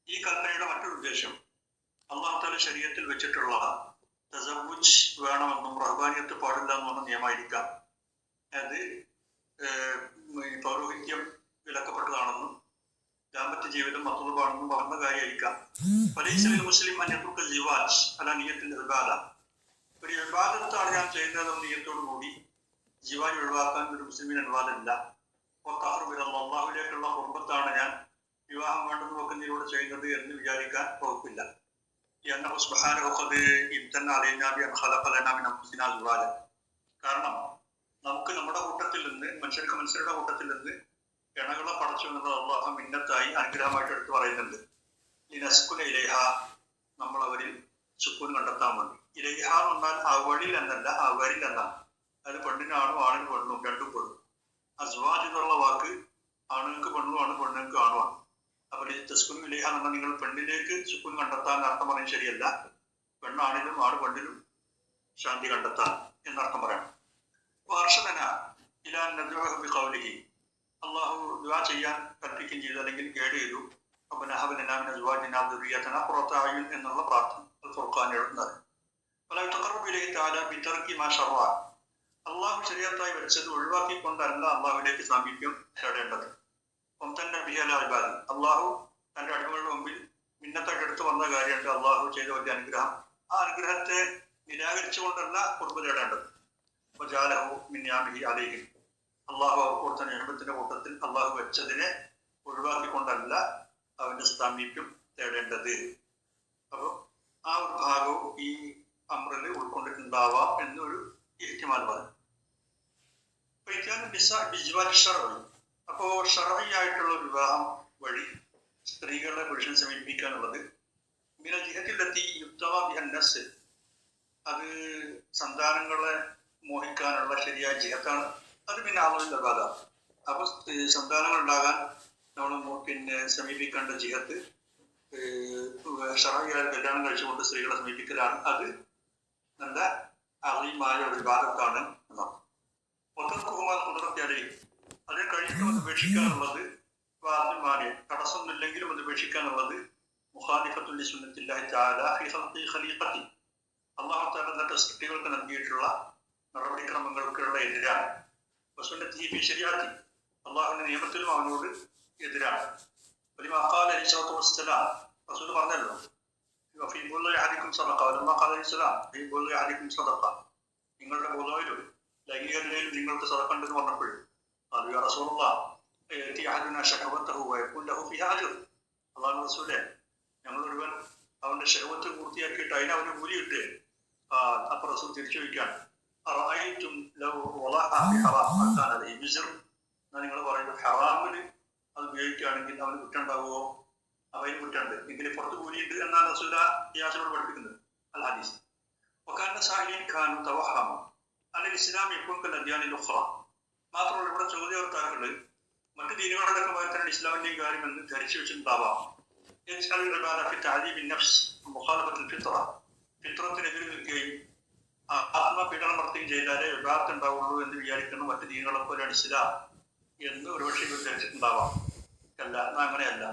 ഈ കൽപ്പനയുടെ മറ്റൊരു ഉദ്ദേശം അള്ളാഹു തആല ശരീഅത്തിൽ വെച്ചിട്ടുള്ള തസവ്വുജ് വേണമെന്നും റഹ്ബാനിയത്ത് പാടില്ല എന്ന നിയമമായിരിക്കാം. അത് പൗരോഹിത്യം വിലക്കപ്പെട്ടതാണെന്നും ദാമ്പത്യ ജീവിതം മത്തുള്ളതാണെന്നും പറഞ്ഞ കാര്യമായിരിക്കാം. മുസ്ലിം ജിവാജ് അല്ല നിയത്തിന്റെ ഇബാദ, ഒരു ഇബാദത്താണ് ഞാൻ ചെയ്യുന്നതെന്ന നിയത്തോടു കൂടി ജിവാജ് ഒഴിവാക്കാൻ ഒരു മുസ്ലിമിന് അനുവാദമില്ല. അള്ളാഹുവിലേക്കുള്ള കുടുംബത്താണ് ഞാൻ വിവാഹം വേണ്ടെന്ന് വെക്കുന്നതിലൂടെ ചെയ്യുന്നത് എന്ന് വിചാരിക്കാൻ വകുപ്പില്ല. കാരണം നമുക്ക് നമ്മുടെ കൂട്ടത്തിൽ നിന്ന് മനുഷ്യരുടെ കൂട്ടത്തിൽ നിന്ന് ഇണകളെ പടച്ചു എന്നുള്ളത് അള്ളാഹു മിന്നത്തായി അനുഗ്രഹമായിട്ട് എടുത്ത് പറയുന്നുണ്ട്. ഈ നസ്കുല ഇലേഹ, നമ്മൾ അവരിൽ സുക്കൂൻ കണ്ടെത്താൻ വേണ്ടി. ഇലേഹ എന്ന് പറഞ്ഞാൽ അവളിൽ എന്നല്ല, അവരിൽ എന്നാണ്. അത് പെണ്ണിനാണും ആണിന് പെണ്ണും രണ്ടും പെണ്ണും. അസ്വാജ് എന്നുള്ള വാക്ക് ആണുങ്ങൾക്ക് പെണ്ണുമാണ്, പെണ്ണുങ്ങൾക്ക് ആണുമാണ്. അപ്പോൾ ഈ തസ്കുൻ ഇലേഹ എന്ന് പറഞ്ഞാൽ നിങ്ങൾ പെണ്ണിലേക്ക് സുക്കൂൻ കണ്ടെത്താൻ അർത്ഥം പറയാൻ ശരിയല്ല, പെണ്ണാണിനും ആണ് പെണ്ണിനും ശാന്തി കണ്ടെത്താൻ എന്നർത്ഥം പറയണം. അള്ളാഹു ദുആ ചെയ്യാൻ കൽപ്പിക്കുകയും ചെയ്തു, അല്ലെങ്കിൽ ഗൈഡ് ചെയ്തു. എന്നുള്ള പ്രാർത്ഥന അള്ളാഹു ശരീഅത്തായി വെച്ചത് ഒഴിവാക്കിക്കൊണ്ടല്ല അള്ളാഹുവിലേക്ക് സാമീപ്യം തേടേണ്ടത്. അള്ളാഹു തന്റെ അടിമകളുടെ മുമ്പിൽ മിന്നത്തായിട്ട് എടുത്തു വന്ന കാര്യമുണ്ട്, അള്ളാഹു ചെയ്ത വലിയ അനുഗ്രഹം. ആ അനുഗ്രഹത്തെ നിരാകരിച്ചുകൊണ്ടല്ല കുർബ തേടേണ്ടത്. അള്ളാഹു കൊടുത്ത നിയമത്തിന്റെ കൂട്ടത്തിൽ അള്ളാഹു വെച്ചതിനെ ഒഴിവാക്കിക്കൊണ്ടല്ല അവന്റെ സാമീപ്യം തേടേണ്ടത്. അപ്പൊ ആ ഒരു ഭാഗവും ഈ അമ്രിൽ ഉൾക്കൊണ്ടിട്ടുണ്ടാവാം എന്നൊരു ഇഹ്തിമാൽ പറയും. അപ്പോ ഷർഈയായിട്ടുള്ള വിവാഹം വഴി സ്ത്രീകളെ പുരുഷൻ സമീപിക്കാനുള്ളത് അത് സന്താനങ്ങളെ മോഹിക്കാനുള്ള ശരിയായ ജിഹത്താണ്. അത് പിന്നെ ആളുകളുടെ ബാധ. അപ്പൊ സന്താനങ്ങൾ ഉണ്ടാകാൻ നമ്മൾ പിന്നെ സമീപിക്കേണ്ട ജിഹത്ത് ഷർഈയായ കല്യാണം കഴിച്ചുകൊണ്ട് സ്ത്രീകളെ സമീപിക്കലാണ്. അത് നല്ല അളീമായ ഒരു വിവാദത്താണ് എന്നാണ്. ഒത്തക്കുമാർ കുതിർത്തിയാലേ അതിനെ കഴിക്കുമെന്ന് ഉപേക്ഷിക്കാനുള്ളത് വാദ്യമാരെ തടസ്സമൊന്നുമില്ലെങ്കിലും അത് ഉപേക്ഷിക്കാനുള്ളത് മുഖാലിഫത്തുൽ സുന്നത്തില്ലാഹി തആല ഫീ ഖൽഖി ഖലീഖത്തി, അല്ലാഹു തആല തന്റെ സൃഷ്ടികൾക്ക് നൽകിയിട്ടുള്ള നടപടിക്രമങ്ങൾക്കുള്ള എതിരാണ്. വസുന്നത്തി ഫീ ശരീഅത്തി, അല്ലാഹുവിന്റെ നിയമത്തിലും അവനോട് എതിരാണ്. വലിമാ ഖാല അലൈഹിസ്സലാത്തു വസ്സലാം, റസൂൽ പറഞ്ഞല്ലോ, ഫീ ബുളി അഹദികും സദഖ, വലിമാ ഖാല അലൈഹിസ്സലാം ഫീ ബുളി അഹദികും സദഖ, നിങ്ങളുടെ ബുളയിലും ലൈംഗികതയിലും നിങ്ങൾക്ക് സദഖ ഉണ്ടെന്ന് പറഞ്ഞപ്പോഴും ഖാലു യാ റസൂലല്ലാഹ് യഅതി അഹദുനാ ശഹവതഹു വയകുൻ ലഹു ഫീഹാ അജ്ർ, അല്ലാഹുവിന്റെ റസൂലേ, ഞങ്ങളൊരുവൻ അവന്റെ ശഹവത്ത് പൂർത്തിയാക്കിയിട്ട് അതിന് അവന് കൂലി കിട്ടുക, അപ്പൊ റസൂൽ തിരിച്ചു ചോദിക്കുകയാണ്, അറഅയ്തും ലൗ വളഅ ഫി ഹറാം അക്കാന അലൈഹി വിസ്ർ. നിങ്ങൾ പറയുന്നത് ഹറാമിന് അത് ഉപയോഗിക്കുകയാണെങ്കിൽ അവന് കുറ്റം ഉണ്ടാവുമോ? അവന് കുറ്റമുണ്ട്, എങ്കിൽ പുറത്ത് കൂലിയുണ്ട് എന്നാണ് റസൂൽ യാസിനോട് പഠിപ്പിക്കുന്നത്. അൽ ഹദീസ് وكان سائلين كانوا توهموا أن الإسلام يكون كالأديان الأخرى. മാത്രമല്ല ഇവിടെ ചോദ്യോർത്താക്കള് മറ്റു ദീനുകളോടൊക്കെ പോയതാണ് ഇസ്ലാമിന്റെയും കാര്യമെന്ന് ധരിച്ചു വെച്ചിട്ടുണ്ടാവാം. ഫിത്രത്തിനെതിരെ നിൽക്കുകയും ആത്മപീഡനം നടത്തുകയും ചെയ്താലേ വിഭാഗത്ത് ഉണ്ടാവുള്ളൂ എന്ന് വിചാരിക്കുന്ന മറ്റു ദീനുകളെ പോലെയാണ് ഇസ്ലാം എന്ന് ഒരുപക്ഷെ ധരിച്ചിട്ടുണ്ടാവാം. അല്ല, എന്നാൽ അങ്ങനെയല്ല.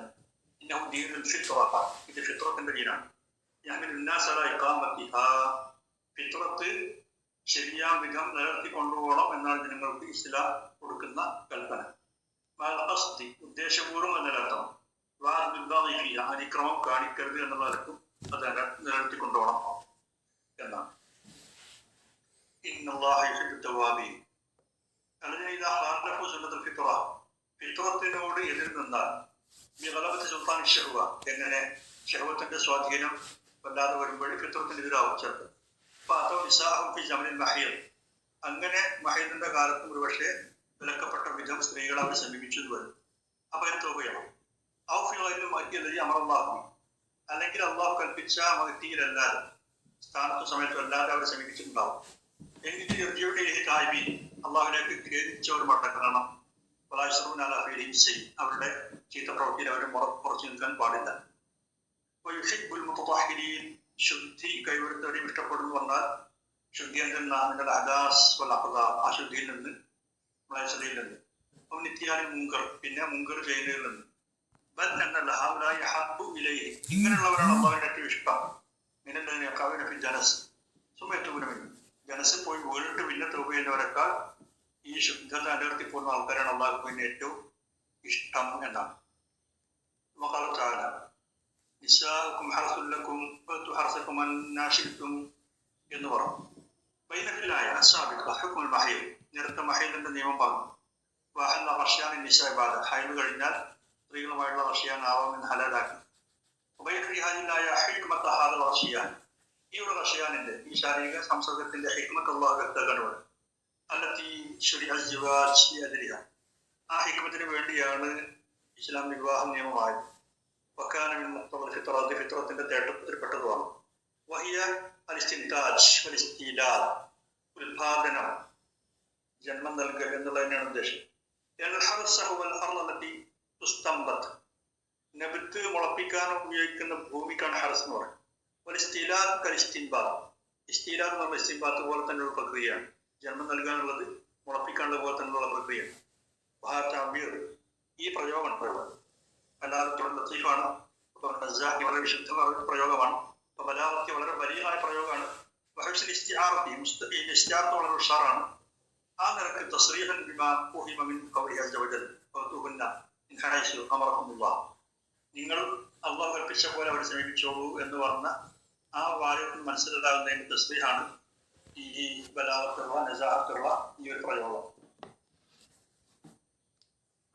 ഇത് ഫിത്രത്തിന്റെ ദീനാണ്. ഫിത്രത്ത് ശരിയാം വിധം നിലനിർത്തി കൊണ്ടുപോകണം എന്നാണ് ജനങ്ങൾക്ക് ഇസ്ലാം കൊടുക്കുന്ന കൽപ്പന. ഉദ്ദേശപൂർവ്വം നിലനിർത്തണം. അതിക്രമം കാണിക്കരുത് എന്നുള്ളവർക്കും അത് നിലനിർത്തി കൊണ്ടുപോകണം എന്നാണ്. ഫിത്രത്തിനോട് എതിർ നിന്നാൽ സുൽത്താൻ ഷഹ്വ, എങ്ങനെ ഷഹ്വത്തിന്റെ സ്വാധീനം വല്ലാതെ വരുമ്പോൾ ഫിത്രത്തിനെതിരാവും ചേർത്ത്. അങ്ങനെ മഹീദിന്റെ കാലത്തും ഒരുപക്ഷെ വിലക്കപ്പെട്ട വിധം സ്ത്രീകളെ അവർ സമീപിച്ചത് വരും. അപ്പൊ അതിന് തുകയാണ് അമറല്ലാഹു, അല്ലെങ്കിൽ അള്ളാഹു കൽപ്പിച്ച വ്യക്തിയിലല്ലാതെ സ്ഥാനത്തും സമയത്തും അല്ലാതെ അവർ സമീപിച്ചിട്ടുണ്ടാവും. എങ്കിൽ അള്ളാഹുലേക്ക് ഖേദിച്ചവർ മടക്കണം. അവരുടെ ചീത്ത പ്രവൃത്തിയിൽ അവർ കുറച്ചു നിൽക്കാൻ പാടില്ല. ശുദ്ധി കൈവരുത്തവരെയും ഇഷ്ടപ്പെടുന്നു പറഞ്ഞാൽ ശുദ്ധി എന്തെന്നാ അശുദ്ധിയിൽ നിന്ന് മ്ലേച്ഛതയിൽ നിന്ന് നിത്യാനി മുങ്കർ, പിന്നെ മുങ്കർ ചെയ്യുന്നതിൽ നിന്ന് ഇങ്ങനെയുള്ളവരാണ് അള്ളാഹുവിന്റെ ഏറ്റവും ഇഷ്ടം. ജനസ് സുമേറ്റുപുരമില്ല, ജനസിൽ പോയി വീണിട്ട് പിന്നെ തൗബ ചെയ്യുന്നവരെക്കാൾ ഈ ശുദ്ധത നിലനിർത്തി പോകുന്ന ആൾക്കാരാണ് അള്ളാഹുവിന് ഏറ്റവും ഇഷ്ടം എന്നാണ്. എന്ന് പറഞ്ഞു. നേരത്തെ മഹീദിന്റെ നിയമം പറഞ്ഞു. ഹൈദ് കഴിഞ്ഞാൽ സ്ത്രീകളുമായുള്ള റഷ്യാനാവാമെന്ന് ഹലാലാക്കി. ഈ ഒരു റഷ്യാനിന്റെ, ഈ ശാരീരിക സംസർഗത്തിന്റെ ഹിക്മത്ത് അല്ലാഹു വ്യക്തമാണ്. ആ ഹിക്മത്തിന് വേണ്ടിയാണ് ഇസ്ലാം വിവാഹ നിയമമായത്. ഫിത്രത്തിന്റെ തേട്ടത്തിൽപ്പെട്ടതുമാണ്. ഉൽപാദനം, ജന്മം നൽകൽ എന്നുള്ളത് തന്നെയാണ് ഉദ്ദേശം. നബിത്ത് മുളപ്പിക്കാൻ ഉപയോഗിക്കുന്ന ഭൂമിക്കാണ് ഹർസ് എന്ന് പറയുന്നത്. ഇസ്തിലാദ് എന്നുള്ള ഇസ്തിൻബാത്ത് പോലെ തന്നെയുള്ള പ്രക്രിയയാണ്. ജന്മം നൽകാനുള്ളത് മുളപ്പിക്കാനുള്ളത് പോലെ തന്നെയുള്ള പ്രക്രിയയാണ്. ഈ പ്രയോഗം അല്ലാതെ ലത്തീഫാണ്, വളരെ വിശുദ്ധമായ പ്രയോഗമാണ്. അപ്പൊ ബലാഗത്ത് വളരെ വലിയ പ്രയോഗമാണ്. വളരെ ഉഷാറാണ്. ആ നിരക്ക് തസ്രീഹൻ ബിമാ ഉഹിമ മിൻ ഖൗലിഹി അസ്സ വജൽ ഫതുഹുന്ന ഇൻ ഹൈസു അമറഹുമുല്ലാഹ്, നിങ്ങൾ അല്ലാഹു കൽപ്പിച്ച പോലെ അവരെ സമീപിച്ചോളൂ എന്ന് പറഞ്ഞ ആ വാര്യത്തിൽ മനസ്സിലാകുന്നതിന്റെ തസ്രീഹാണ് ഈ ബലാഗത്തുള്ള നസാഹത്തുള്ള ഈ ഒരു പ്രയോഗം.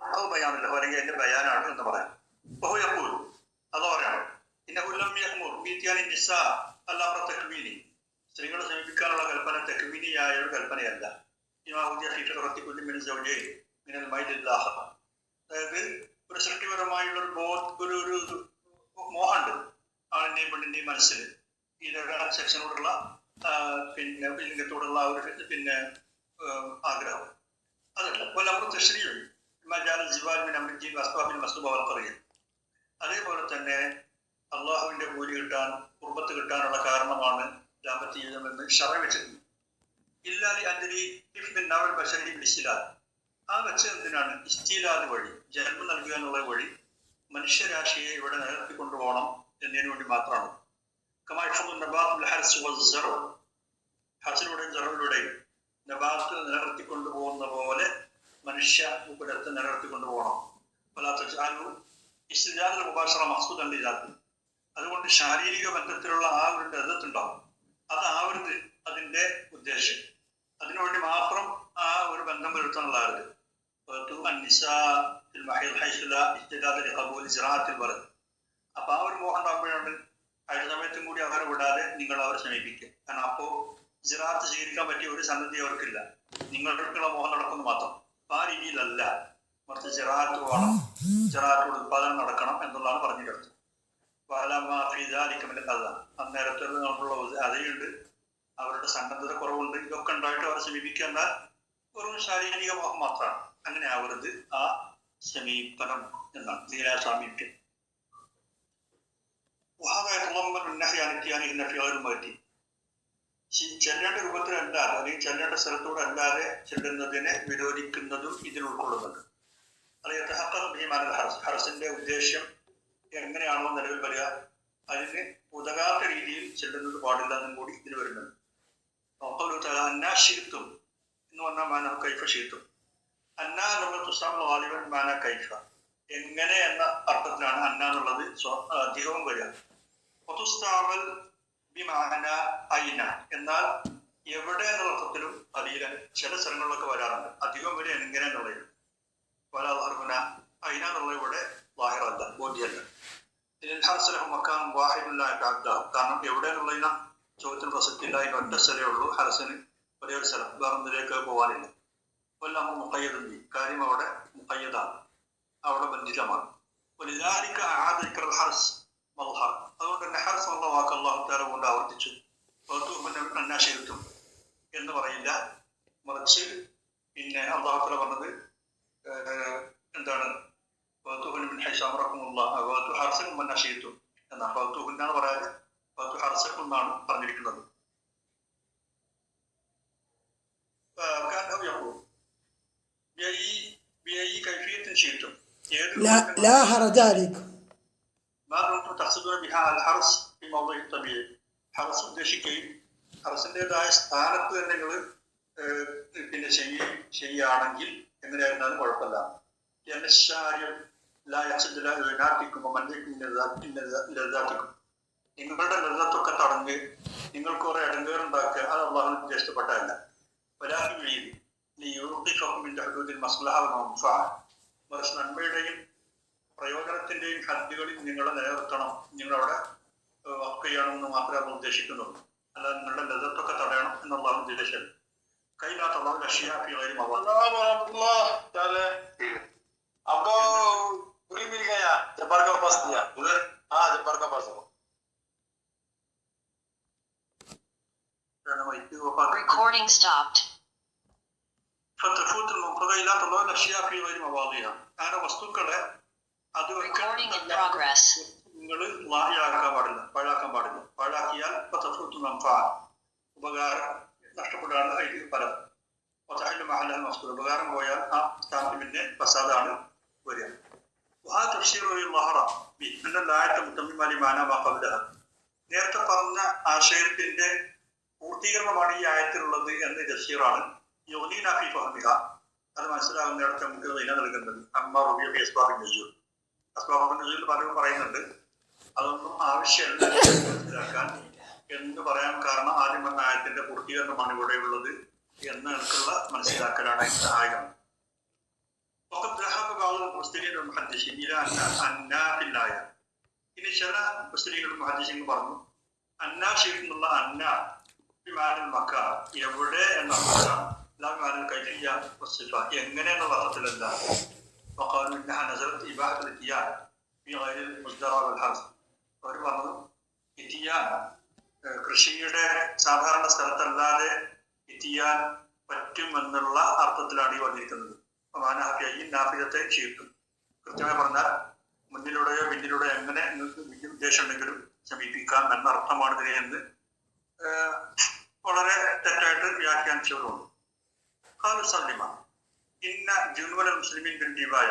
അത് ബയാനില്ല, അല്ലെങ്കിൽ അതിന്റെ ബയാനാണ് എന്ന് പറയാം. അത് പറയാണ് സ്ത്രീകളെ സമീപിക്കാനുള്ള കൽപ്പന തക്വീനിയായ ഒരു കൽപ്പനയല്ല. അതായത് ഒരു സൃഷ്ടിപരമായുള്ള ഒരു മോഹമുണ്ട് ആണിന്റെയും പെണ്ണിന്റെയും മനസ്സിൽ ഈ സെക്ഷനോടുള്ള പിന്നെ ലിംഗത്തോടുള്ള ഒരു പിന്നെ ആഗ്രഹം. അതല്ല കൊല്ലം തശ്രീയും അതേപോലെ തന്നെ അള്ളാഹുവിന്റെ കൂലി കിട്ടാൻ, കുർബത്ത് കിട്ടാനുള്ള കാരണമാണ് ദാമ്പത്യ ജീവിതം എന്ന് ശറഅ് വെച്ചിട്ടുണ്ട്. ഇല്ലാതെ അഞ്ജലി ആ വെച്ച എന്തിനാണ്? ഇസ്തിലാദ് വഴി, ജന്മം നൽകുക എന്നുള്ള വഴി മനുഷ്യരാശിയെ ഇവിടെ നിലനിർത്തിക്കൊണ്ടുപോകണം എന്നതിനു വേണ്ടി മാത്രമാണ്. ഹർസിലൂടെയും ജറവിലൂടെയും നബാത്ത് നിലനിർത്തിക്കൊണ്ടുപോകുന്ന പോലെ മനുഷ്യ കുലത്തെ നിലനിർത്തിക്കൊണ്ടുപോകണം. അതുകൊണ്ട് ശാരീരിക ബന്ധത്തിലുള്ള ആ ഒരു ലദ്ദത്തുണ്ടാവും. അതാവരുത് അതിന്റെ ഉദ്ദേശം. അതിനുവേണ്ടി മാത്രം ആ ഒരു ബന്ധം വരുത്താനുള്ളതായത്. അപ്പൊ ആ ഒരു മോഹം ഉണ്ടാകുമ്പോഴാണ് ആയ സമയത്തും കൂടി അവരെ വിടാതെ നിങ്ങൾ അവരെ സമീപിക്കുക. കാരണം അപ്പോൾ ജിറാത്ത് സ്വീകരിക്കാൻ പറ്റിയ ഒരു സന്നദ്ധി അവർക്കില്ല. നിങ്ങൾക്കുള്ള മോഹം നടക്കുന്നു മാത്രം. ആ രീതിയിലല്ല, മറിച്ച് ജിറാത്ത് വേണം, ജിറാത്ത് ഉത്പാദനം നടക്കണം എന്നുള്ളതാണ് പറഞ്ഞിട്ടുള്ളത്. അന്നേരത്തിൽ നമുക്കുള്ള അതയുണ്ട്, അവരുടെ സന്നദ്ധത കുറവുണ്ട്, ഇതൊക്കെ ഉണ്ടായിട്ട് അവരെ സമീപിക്കേണ്ട വെറും ശാരീരിക മോഹം മാത്രമാണ്. അങ്ങനെ ആവരുത് ആ സമീപനം എന്നാണ് ദീനാസാമീപ്യം. ചെല്ലേണ്ട രൂപത്തിലല്ലാതെ അല്ലെങ്കിൽ ചെല്ലേണ്ട സ്ഥലത്തൂടെ അല്ലാതെ ചെല്ലുന്നതിനെ വിരോധിക്കുന്നതും ഇതിൽ ഉൾക്കൊള്ളുന്നുണ്ട്. അത് ഹർസിന്റെ ഉദ്ദേശ്യം എങ്ങനെയാണോ നിലവിൽ വരിക അതിന് ഉതകാത്ത രീതിയിൽ ചെല്ലുന്നത് പാടില്ല എന്നും കൂടി ഇതിൽ വരുന്നുണ്ട്. അന്നാശീത്തും എന്ന് പറഞ്ഞാൽ മാന കൈഫ ഷീത്തും. അന്ന എന്നുള്ളത് തുസാലിവൻ മാന കൈഫ, എങ്ങനെ എന്ന അർത്ഥത്തിലാണ് അന്ന എന്നുള്ളത് അധികവും വരിക. പൊതുസ്ഥാവൽ ബിമാന ഐന, എന്നാൽ എവിടെ എന്നുള്ള അർത്ഥത്തിലും അധികം ചില സ്ഥലങ്ങളിലൊക്കെ വരാറുണ്ട്. അധികം വരെ എങ്ങനെ എന്നുള്ളത് വലാഹർമുന ഐന എന്നുള്ള ഇവിടെ വാഹിറല്ല, ബോധ്യമല്ല. കാരണം എവിടെ എന്നുള്ളതിന ചോദ്യത്തിന് പ്രസക്തിയില്ല. അതിന് ഒറ്റ സ്ഥലമേ ഉള്ളൂ ഹർസിന്, ഒരേ ഒരു സ്ഥലം, വേറൊന്നിലേക്ക് പോകാനില്ല. കൊല്ലം മുഖയ്യതുണ്ട്, കാര്യം അവിടെ മുഖയ്യതാണ്, അവിടെ ബന്ധിതമാണ്. ഹർസ് മൽഹർ, അതുകൊണ്ട് തന്നെ ഹർസ് എന്നുള്ള വാക്ക് അല്ലാഹു തആല കൊണ്ട് ആവർത്തിച്ചു. അന്നാശീത്തും എന്ന് പറയില്ല, മറിച്ച് പിന്നെ അല്ലാഹു തആല പറഞ്ഞത് എന്താണ്, എന്നാണ് പറയാതെ എന്നാണ് പറഞ്ഞിരിക്കുന്നത്. ഹർസ് ഉദ്ദേശിക്കുകയും ഹർസിൻ്റെതായ സ്ഥാനത്ത് തന്നെ നിങ്ങൾ പിന്നെ ചെയ്യുകയാണെങ്കിൽ എങ്ങനെയായിരുന്നാലും കുഴപ്പമില്ല. നിങ്ങളുടെ ലദ്ദത്തൊക്കെ തടഞ്ഞ് നിങ്ങൾക്ക് കുറെ ഇടങ്ങേറുണ്ടാക്കുക, അത് അള്ളാഹുവിന് ഉദ്ദേശിക്കപ്പെട്ടതല്ല. മറിച്ച് നന്മയുടെയും പ്രയോജനത്തിന്റെയും ഹദ്ദുകളിൽ നിങ്ങളെ നിലനിർത്തണം, നിങ്ങളവിടെ വർക്ക് ചെയ്യണമെന്ന് മാത്രമേ അത് ഉദ്ദേശിക്കുന്നുള്ളൂ. അല്ലാതെ നിങ്ങളുടെ ലദ്ദത്തൊക്കെ തടയണം എന്നുള്ളതാണ് ഉദ്ദേശം. കൈലാത്ത അള്ളാഹു ലക്ഷ്യാഫികളെയും आपको पूरी मिल गया, जब्बार का पास दिया उधर। हाँ, जब्बार का पास हो। Recording stopped. അങ്ങനെ വസ്തുക്കളെ അത് Recording in progress. നിങ്ങൾ ലാഹിയാക്കാൻ പാടില്ല, പാഴാക്കാൻ പാടില്ല. പാഴാക്കിയാൽ ഉപകാരം നഷ്ടപ്പെടാണ് അതിന് ഫലം. ഉപകാരം പോയാൽ ആ സ്ഥാനത്ത് പിന്നെ ഫസാദാണ് വരിക. നേരത്തെ പറഞ്ഞ ആശയത്തിന്റെ പൂർത്തീകരണമാണ് ഈ ആയത്തിലുള്ളത് എന്ന് തഫ്സീറാണ്. അത് മനസ്സിലാകുന്നിടത്ത് നമുക്ക് വില നൽകുന്നത് അസ്ബാബിൽ പലരും പറയുന്നുണ്ട് അതൊന്നും ആവശ്യമല്ല മനസ്സിലാക്കാൻ എന്ന് പറയാൻ കാരണം ആദ്യം പറഞ്ഞ ആയത്തിന്റെ പൂർത്തീകരണമാണ് ഇവിടെ ഉള്ളത് എന്ന് എനിക്കുള്ള മനസ്സിലാക്കലാണ് സഹായകം. ഇനി ചില മുസ്ലിങ്ങളും മുഹദ്ദിസീങ്ങളും പറഞ്ഞു അന്നാശീലുള്ള അന്ന മക്ക എവിടെ എന്ന അർത്ഥത്തിലാണ്, എങ്ങനെ എന്നുള്ള അർത്ഥത്തിലല്ല. അവർ പറഞ്ഞു ഇത്തിയാൻ കൃഷിയുടെ സാധാരണ സ്ഥലത്തല്ലാതെ എത്തിയാൻ പറ്റുമെന്നുള്ള അർത്ഥത്തിലാണ് ഈ വന്നിരിക്കുന്നത്. നാഫിയത്തെ ചീർത്തും കൃത്യമായി പറഞ്ഞാൽ മുന്നിലൂടെയോ പിന്നിലൂടെയോ എങ്ങനെ നിങ്ങൾക്ക് ഉദ്ദേശം ഉണ്ടെങ്കിലും സമീപിക്കാം എന്ന അർത്ഥമാണ് ഇതിനെ എന്ന് വളരെ തെറ്റായിട്ട് വ്യാഖ്യാനിച്ചവരുണ്ട്. ഇന്ന ജുനുവൽ മുസ്ലിമീൻ ദിവായ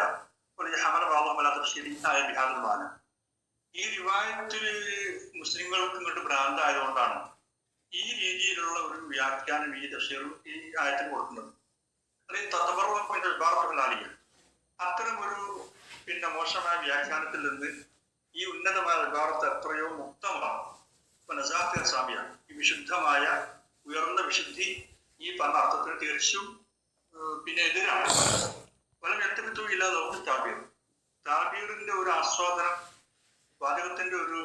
ഈ റിവായത്തിൽ മുസ്ലിങ്ങൾക്ക് ഇങ്ങോട്ട് ഭ്രാന്തായതുകൊണ്ടാണ് ഈ രീതിയിലുള്ള ഒരു വ്യാഖ്യാനം ഈ തഫ്സീർ ഈ ആയത്തിന് കൊടുക്കുന്നത്. അല്ലെങ്കിൽ തത്തബറുലാലിയ അത്തരം ഒരു പിന്നെ മോശമായ വ്യാഖ്യാനത്തിൽ നിന്ന് ഈ ഉന്നതമായ വിഭാഗത്ത് എത്രയോ മുക്തമാണ്. സാമ്യ ഈ വിശുദ്ധമായ ഉയർന്ന വിശുദ്ധി ഈ പറഞ്ഞ അർത്ഥത്തിന് തീർച്ചയായും പിന്നെ എതിരാണ്. പല വ്യക്തിത്വം ഇല്ലാതെ താബീർ, താബീറിന്റെ ഒരു ആസ്വാദനം, വാചകത്തിന്റെ ഒരു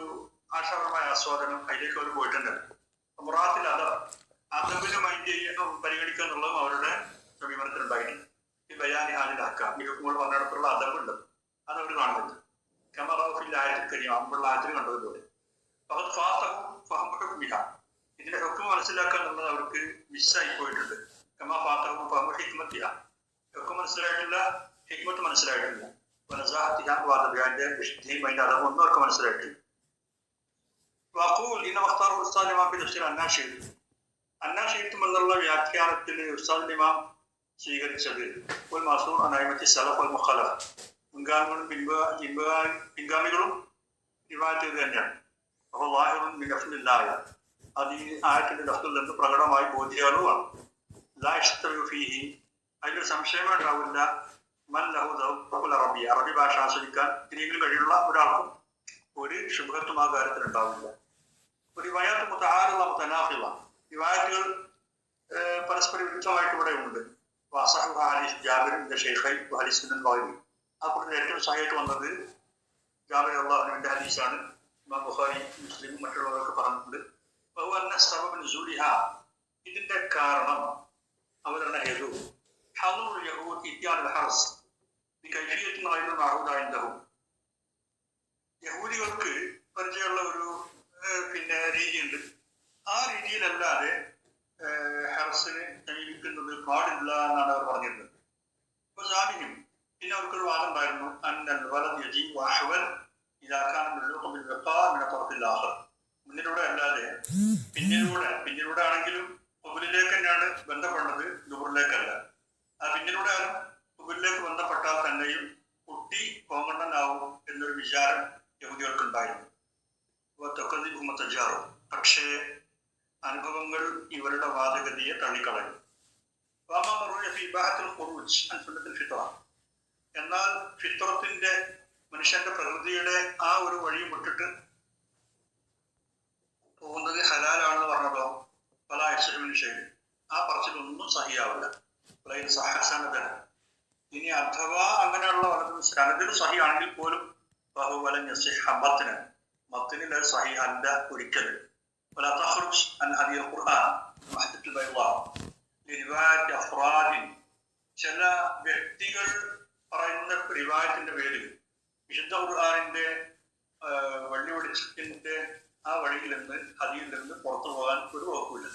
ആശാപരമായ ആസ്വാദനം അതിലേക്ക് അവർ പോയിട്ടുണ്ട്. മുറാത്തിൽ അതബിന് മൈൻഡ് പരിഗണിക്കുക എന്നുള്ളതും അവരുടെ സമീപനത്തിലുണ്ടായിട്ടുണ്ട്. ഈ ബയാനി ഹാലിലാക്കാം ഈ ഹുക്കുമ്പോൾ പറഞ്ഞിടത്തുള്ള അതബുണ്ട്, അതവർ കാണുന്നുണ്ട്. കമറാഫിൽ ആയത്തിൽ അമ്പുള്ള ആയത്തിൽ കണ്ടതുപോലെ ഇതിന്റെ ഹുക്കും മനസ്സിലാക്കുക എന്നുള്ളത് അവർക്ക് മിസ്സായി പോയിട്ടുണ്ട്. കമാ ഫാത്തഹും ഫഹമ ഹിക്മത്തിയ, ഹുക്കും മനസ്സിലായിട്ടില്ല, ഹിക്മത്ത് മനസ്സിലായിട്ടില്ല. അതിന്റെ വിശുദ്ധിയും അതിന്റെ അതവൊന്നും അവർക്ക് മനസ്സിലായിട്ടില്ല. അന്നാശീത്തും എന്നുള്ള വ്യാഖ്യാനത്തിൽ ഉസ്താദ് ഇമാം സ്വീകരിച്ചത് പിൻഗാമികളും റിവായത്ത് ചെയ്ത് തന്നെയാണ്. അപ്പോൾ വാഹിറും അത് ഈ ആയത്തിന്റെ ലഫ്ദിൽ നിന്ന് പ്രകടമായി ബോധ്യാലുമാണ്. അതിലൊരു സംശയമേ ഉണ്ടാവില്ല. അറബി ഭാഷ ആസ്വദിക്കാൻ ഇനിയെങ്കിലും കഴിയുള്ള ഒരാൾക്കും ഒരു ശുഭത്വം ആ കാര്യത്തിൽ ഉണ്ടാവില്ല. റിവായത്ത് മുതആരിള മുതനാഖിള, റിവായത്തുകൾ പരസ്പര വിരുദ്ധമായിട്ട് ഇവിടെ ഉണ്ട്. ജാബിറിന്റെ ഷെയ്ഖൈ ഹദീസിന്റെ ബാരി, ആ കൂട്ടത്തിൽ ഏറ്റവും സഹിയായിട്ട് വന്നത് ജാബിർ അള്ളാഹുവിന്റെ ഹദീസാണ്. ഇമാം ബുഖാരി, മുസ്ലിമും മറ്റുള്ളവരൊക്കെ പറഞ്ഞിട്ടുണ്ട്. ഇതിന്റെ കാരണം അവരുടെ ഹേതു യഹൂദികൾക്ക് പരിചയമുള്ള ഒരു രീതിയുണ്ട്. ആ രീതിയിലല്ലാതെ ഹർസിനെ സമീപിക്കുന്നത് പാടില്ല എന്നാണ് അവർ പറഞ്ഞിരുന്നത്. അപ്പൊ ജാമിനും പിന്നെ അവർക്കൊരു വാദം ഉണ്ടായിരുന്നു. മുന്നിലൂടെ അല്ലാതെ പിന്നിലൂടെ ആണെങ്കിലും ഉബുലിലേക്ക് തന്നെയാണ് ബന്ധപ്പെടുന്നത്, ദുബറിലേക്കല്ല. ആ പിന്നിലൂടെ ഉബുലിലേക്ക് ബന്ധപ്പെട്ടാൽ തന്നെയും കുട്ടി കോമണ്ണനാവും എന്നൊരു വിചാരം യഹൂദികൾക്കുണ്ടായിരുന്നു. പക്ഷേ അനുഭവങ്ങൾ ഇവരുടെ വാദഗതിയെ തള്ളിക്കളയും. എന്നാൽ ഫിത്രത്തിന്റെ മനുഷ്യന്റെ പ്രകൃതിയുടെ ആ ഒരു വഴി വിട്ടിട്ട് പോകുന്നത് ഹലാലാണെന്ന് പറഞ്ഞതോ പല ശൈലി ആ പറച്ചിലൊന്നും സഹിയാവില്ല. ഇനി അഥവാ അങ്ങനെയുള്ള സനദിന് സഹിയാണെങ്കിൽ പോലും മത്തിനിൽ അത് സഹി അല്ല ഒരിക്കലും. ചില വ്യക്തികൾ പറയുന്ന റിവായത്തിന്റെ പേരിൽ വിശുദ്ധ ഖുർആനിന്റെ വള്ളി വെളിച്ചത്തിന്റെ ആ വഴിയിൽ നിന്ന് ഹദിയിൽ നിന്ന് പുറത്തു പോകാൻ ഒരു വകുപ്പില്ല.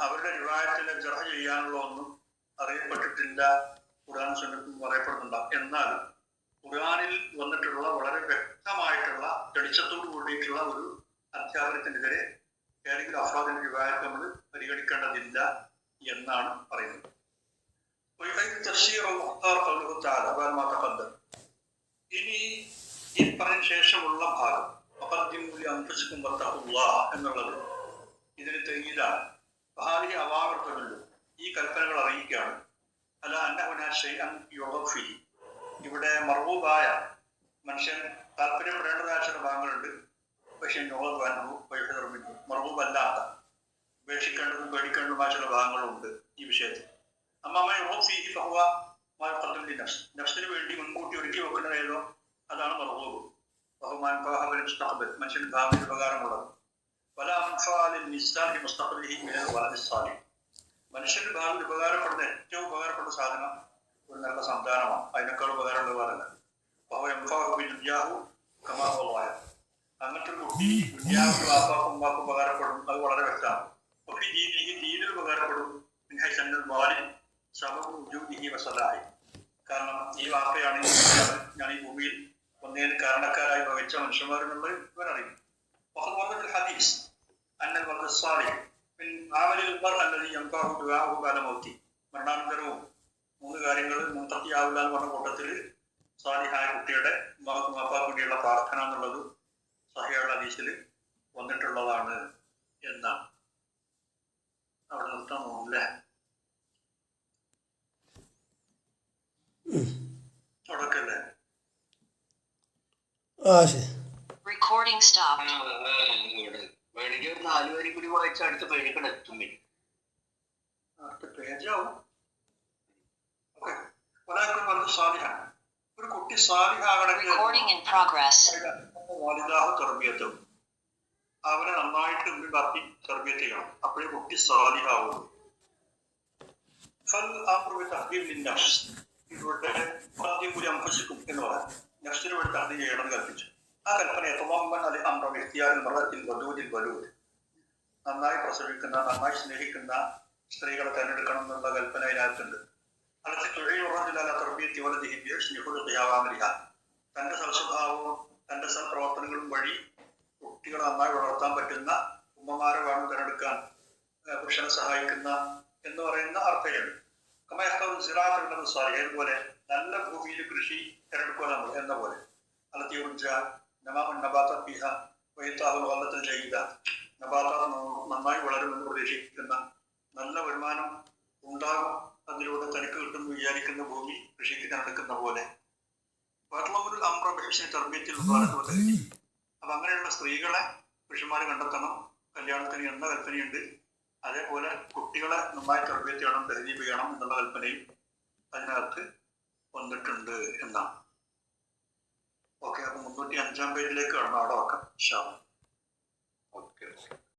അവരുടെ റിവായത്തിനെ ജർഹ ചെയ്യാനുള്ള ഒന്നും അറിയപ്പെട്ടിട്ടില്ല, ഖുർആൻ സുന്നത്തും പറയപ്പെടുന്നുണ്ടാവും. എന്നാൽ ഖുർആനിൽ വന്നിട്ടുള്ള വളരെ വ്യക്തമായിട്ടുള്ള തെളിച്ചത്തോട് കൂടിയിട്ടുള്ള ഒരു അധ്യാപനത്തിനെതിരെ ഏതെങ്കിലും അഫ്രാദിന്റെ റിവായത്ത് നമ്മൾ പരിഗണിക്കേണ്ടതില്ല എന്നാണ് പറയുന്നത്. ഇനി ഈ പറഞ്ഞ ശേഷമുള്ള ഭാഗം എന്നുള്ളത് ഇതിന് തെളിയിലാണ്. ഈ കൽപ്പനകൾ അറിയിക്കുകയാണ്. അല്ല ഇവിടെ മർബൂബായ മനുഷ്യൻ താല്പര്യപ്പെടേണ്ടതായ ചില ഭാഗങ്ങളുണ്ട്. പക്ഷെ മർബൂബ് അല്ലാത്ത ഉപേക്ഷിക്കേണ്ടതും പേടിക്കേണ്ടതുമായ ചില ഭാഗങ്ങളുണ്ട് ഈ വിഷയത്തിൽ. നഫ്സിന് വേണ്ടി മുൻകൂട്ടി ഒരുക്കി വെക്കുന്നത് ഏതോ അതാണ് മർബൂബ്. മനുഷ്യന് ഭാവിയിൽ ഉപകാരമുള്ളത്. മനുഷ്യന്റെ ഭാവിയിൽ ഉപകാരപ്പെടുന്ന ഏറ്റവും ഉപകാരപ്പെടുന്ന സാധനം ഒരു നല്ല സന്താനമാണ്. അതിനേക്കാൾ ഉപകാരമുള്ള വേറല്ല. അങ്ങനത്തെ ഒരു കുട്ടി ദുനിയാവിൽ വാപ്പാക്കും ഉമ്മാക്കും ഉപകാരപ്പെടും, അത് വളരെ വ്യക്തമാണ്. പക്ഷേ ദീനിൽ ഉപകാരപ്പെടും. കാരണം ഈ വാപ്പയാണ് ഞാൻ ഈ ഭൂമിയിൽ ഒന്നേന് കാരണക്കാരായി ഭവിച്ച മനുഷ്യന്മാരെന്നുള്ളത് ഇവരറിയും. ഹദീസ് മരണാനന്തരവും 3 കാര്യങ്ങൾ മുൻതത്തിയാവില്ല എന്ന് പറഞ്ഞ കൂട്ടത്തിൽ സാലിഹായ കുട്ടിയുടെ മാപ്പാക്കുട്ടിയുള്ള പ്രാർത്ഥന എന്നുള്ളത് സഹിഹുൽ ഹദീസിൽ വന്നിട്ടുള്ളതാണ് എന്നാണ്. അവിടെ നിർത്താൻ തോന്നില്ലേ? തുടക്കല്ലേ? Recording stopped. വേണമെങ്കിൽ ഒരു 4 വരി കൂടി വായിച്ച അടുത്ത പേജിക്കടെ എത്തും. അടുത്ത പേജാവും. ഓക്കെ, ഒരാൾക്കും വന്ന് സാധ്യമാണ്. ഒരു കുട്ടി സാലിഹാകണമെങ്കിൽ Recording in progress. വാലിദാഹു തർബിയത്തും അവരെ നന്നായിട്ട് ഉണ്ടാക്കി തർബിയത്ത് ചെയ്യണം. അപ്പോഴേ കുട്ടി സാലിഹാവുള്ളൂ. ഇവിടെ ആദ്യം കൂടി അംഫസിക്കും എന്ന് പറയാം. നഫ്സിന് വേണ്ടി തഹദീം ചെയ്യണം കൽപ്പിച്ചു. ആ കൽപ്പന നന്നായി പ്രസവിക്കുന്ന നന്നായി സ്നേഹിക്കുന്ന സ്ത്രീകളെ തിരഞ്ഞെടുക്കണം എന്നുള്ള കൽപ്പന അതിനകത്തുണ്ട്. അതൊക്കെ തന്റെ സൽസ്വഭാവവും തന്റെ സൽപ്രവർത്തനങ്ങളും വഴി കുട്ടികളെ നന്നായി വളർത്താൻ പറ്റുന്ന ഉമ്മമാരെ വേണം തിരഞ്ഞെടുക്കാൻ പുരുഷനെ സഹായിക്കുന്ന എന്ന് പറയുന്ന അർത്ഥമുണ്ട്. അതുപോലെ നല്ല ഭൂമിയിൽ കൃഷി തിരഞ്ഞെടുക്കുക നമ്മൾ എന്ന പോലെ വള്ളത്തിൽ ചെയ്യുക നബാത്ത നന്നായി വളരുമെന്ന് പ്രതീക്ഷിക്കുന്ന നല്ല വരുമാനം ഉണ്ടാകും അതിലൂടെ തനിക്ക് കിട്ടുമെന്ന് വിചാരിക്കുന്ന ഭൂമി കൃഷിക്ക് തിരഞ്ഞെടുക്കുന്ന പോലെ തർബീയത്തിൽ അപ്പൊ അങ്ങനെയുള്ള സ്ത്രീകളെ പുരുഷന്മാർ കണ്ടെത്തണം. കല്യാണത്തിന് എന്ന കൽപ്പനയുണ്ട്. അതേപോലെ കുട്ടികളെ നന്നായി തർബീയത്ത് ചെയ്യണം, തഹദീബ് ചെയ്യണം എന്നുള്ള കൽപ്പനയും അതിനകത്ത് വന്നിട്ടുണ്ട് എന്നാണ്. ഓക്കെ, അപ്പൊ 305 പേജിലേക്ക് കടന്നു അവിടെ വെക്കാം. ഓക്കെ.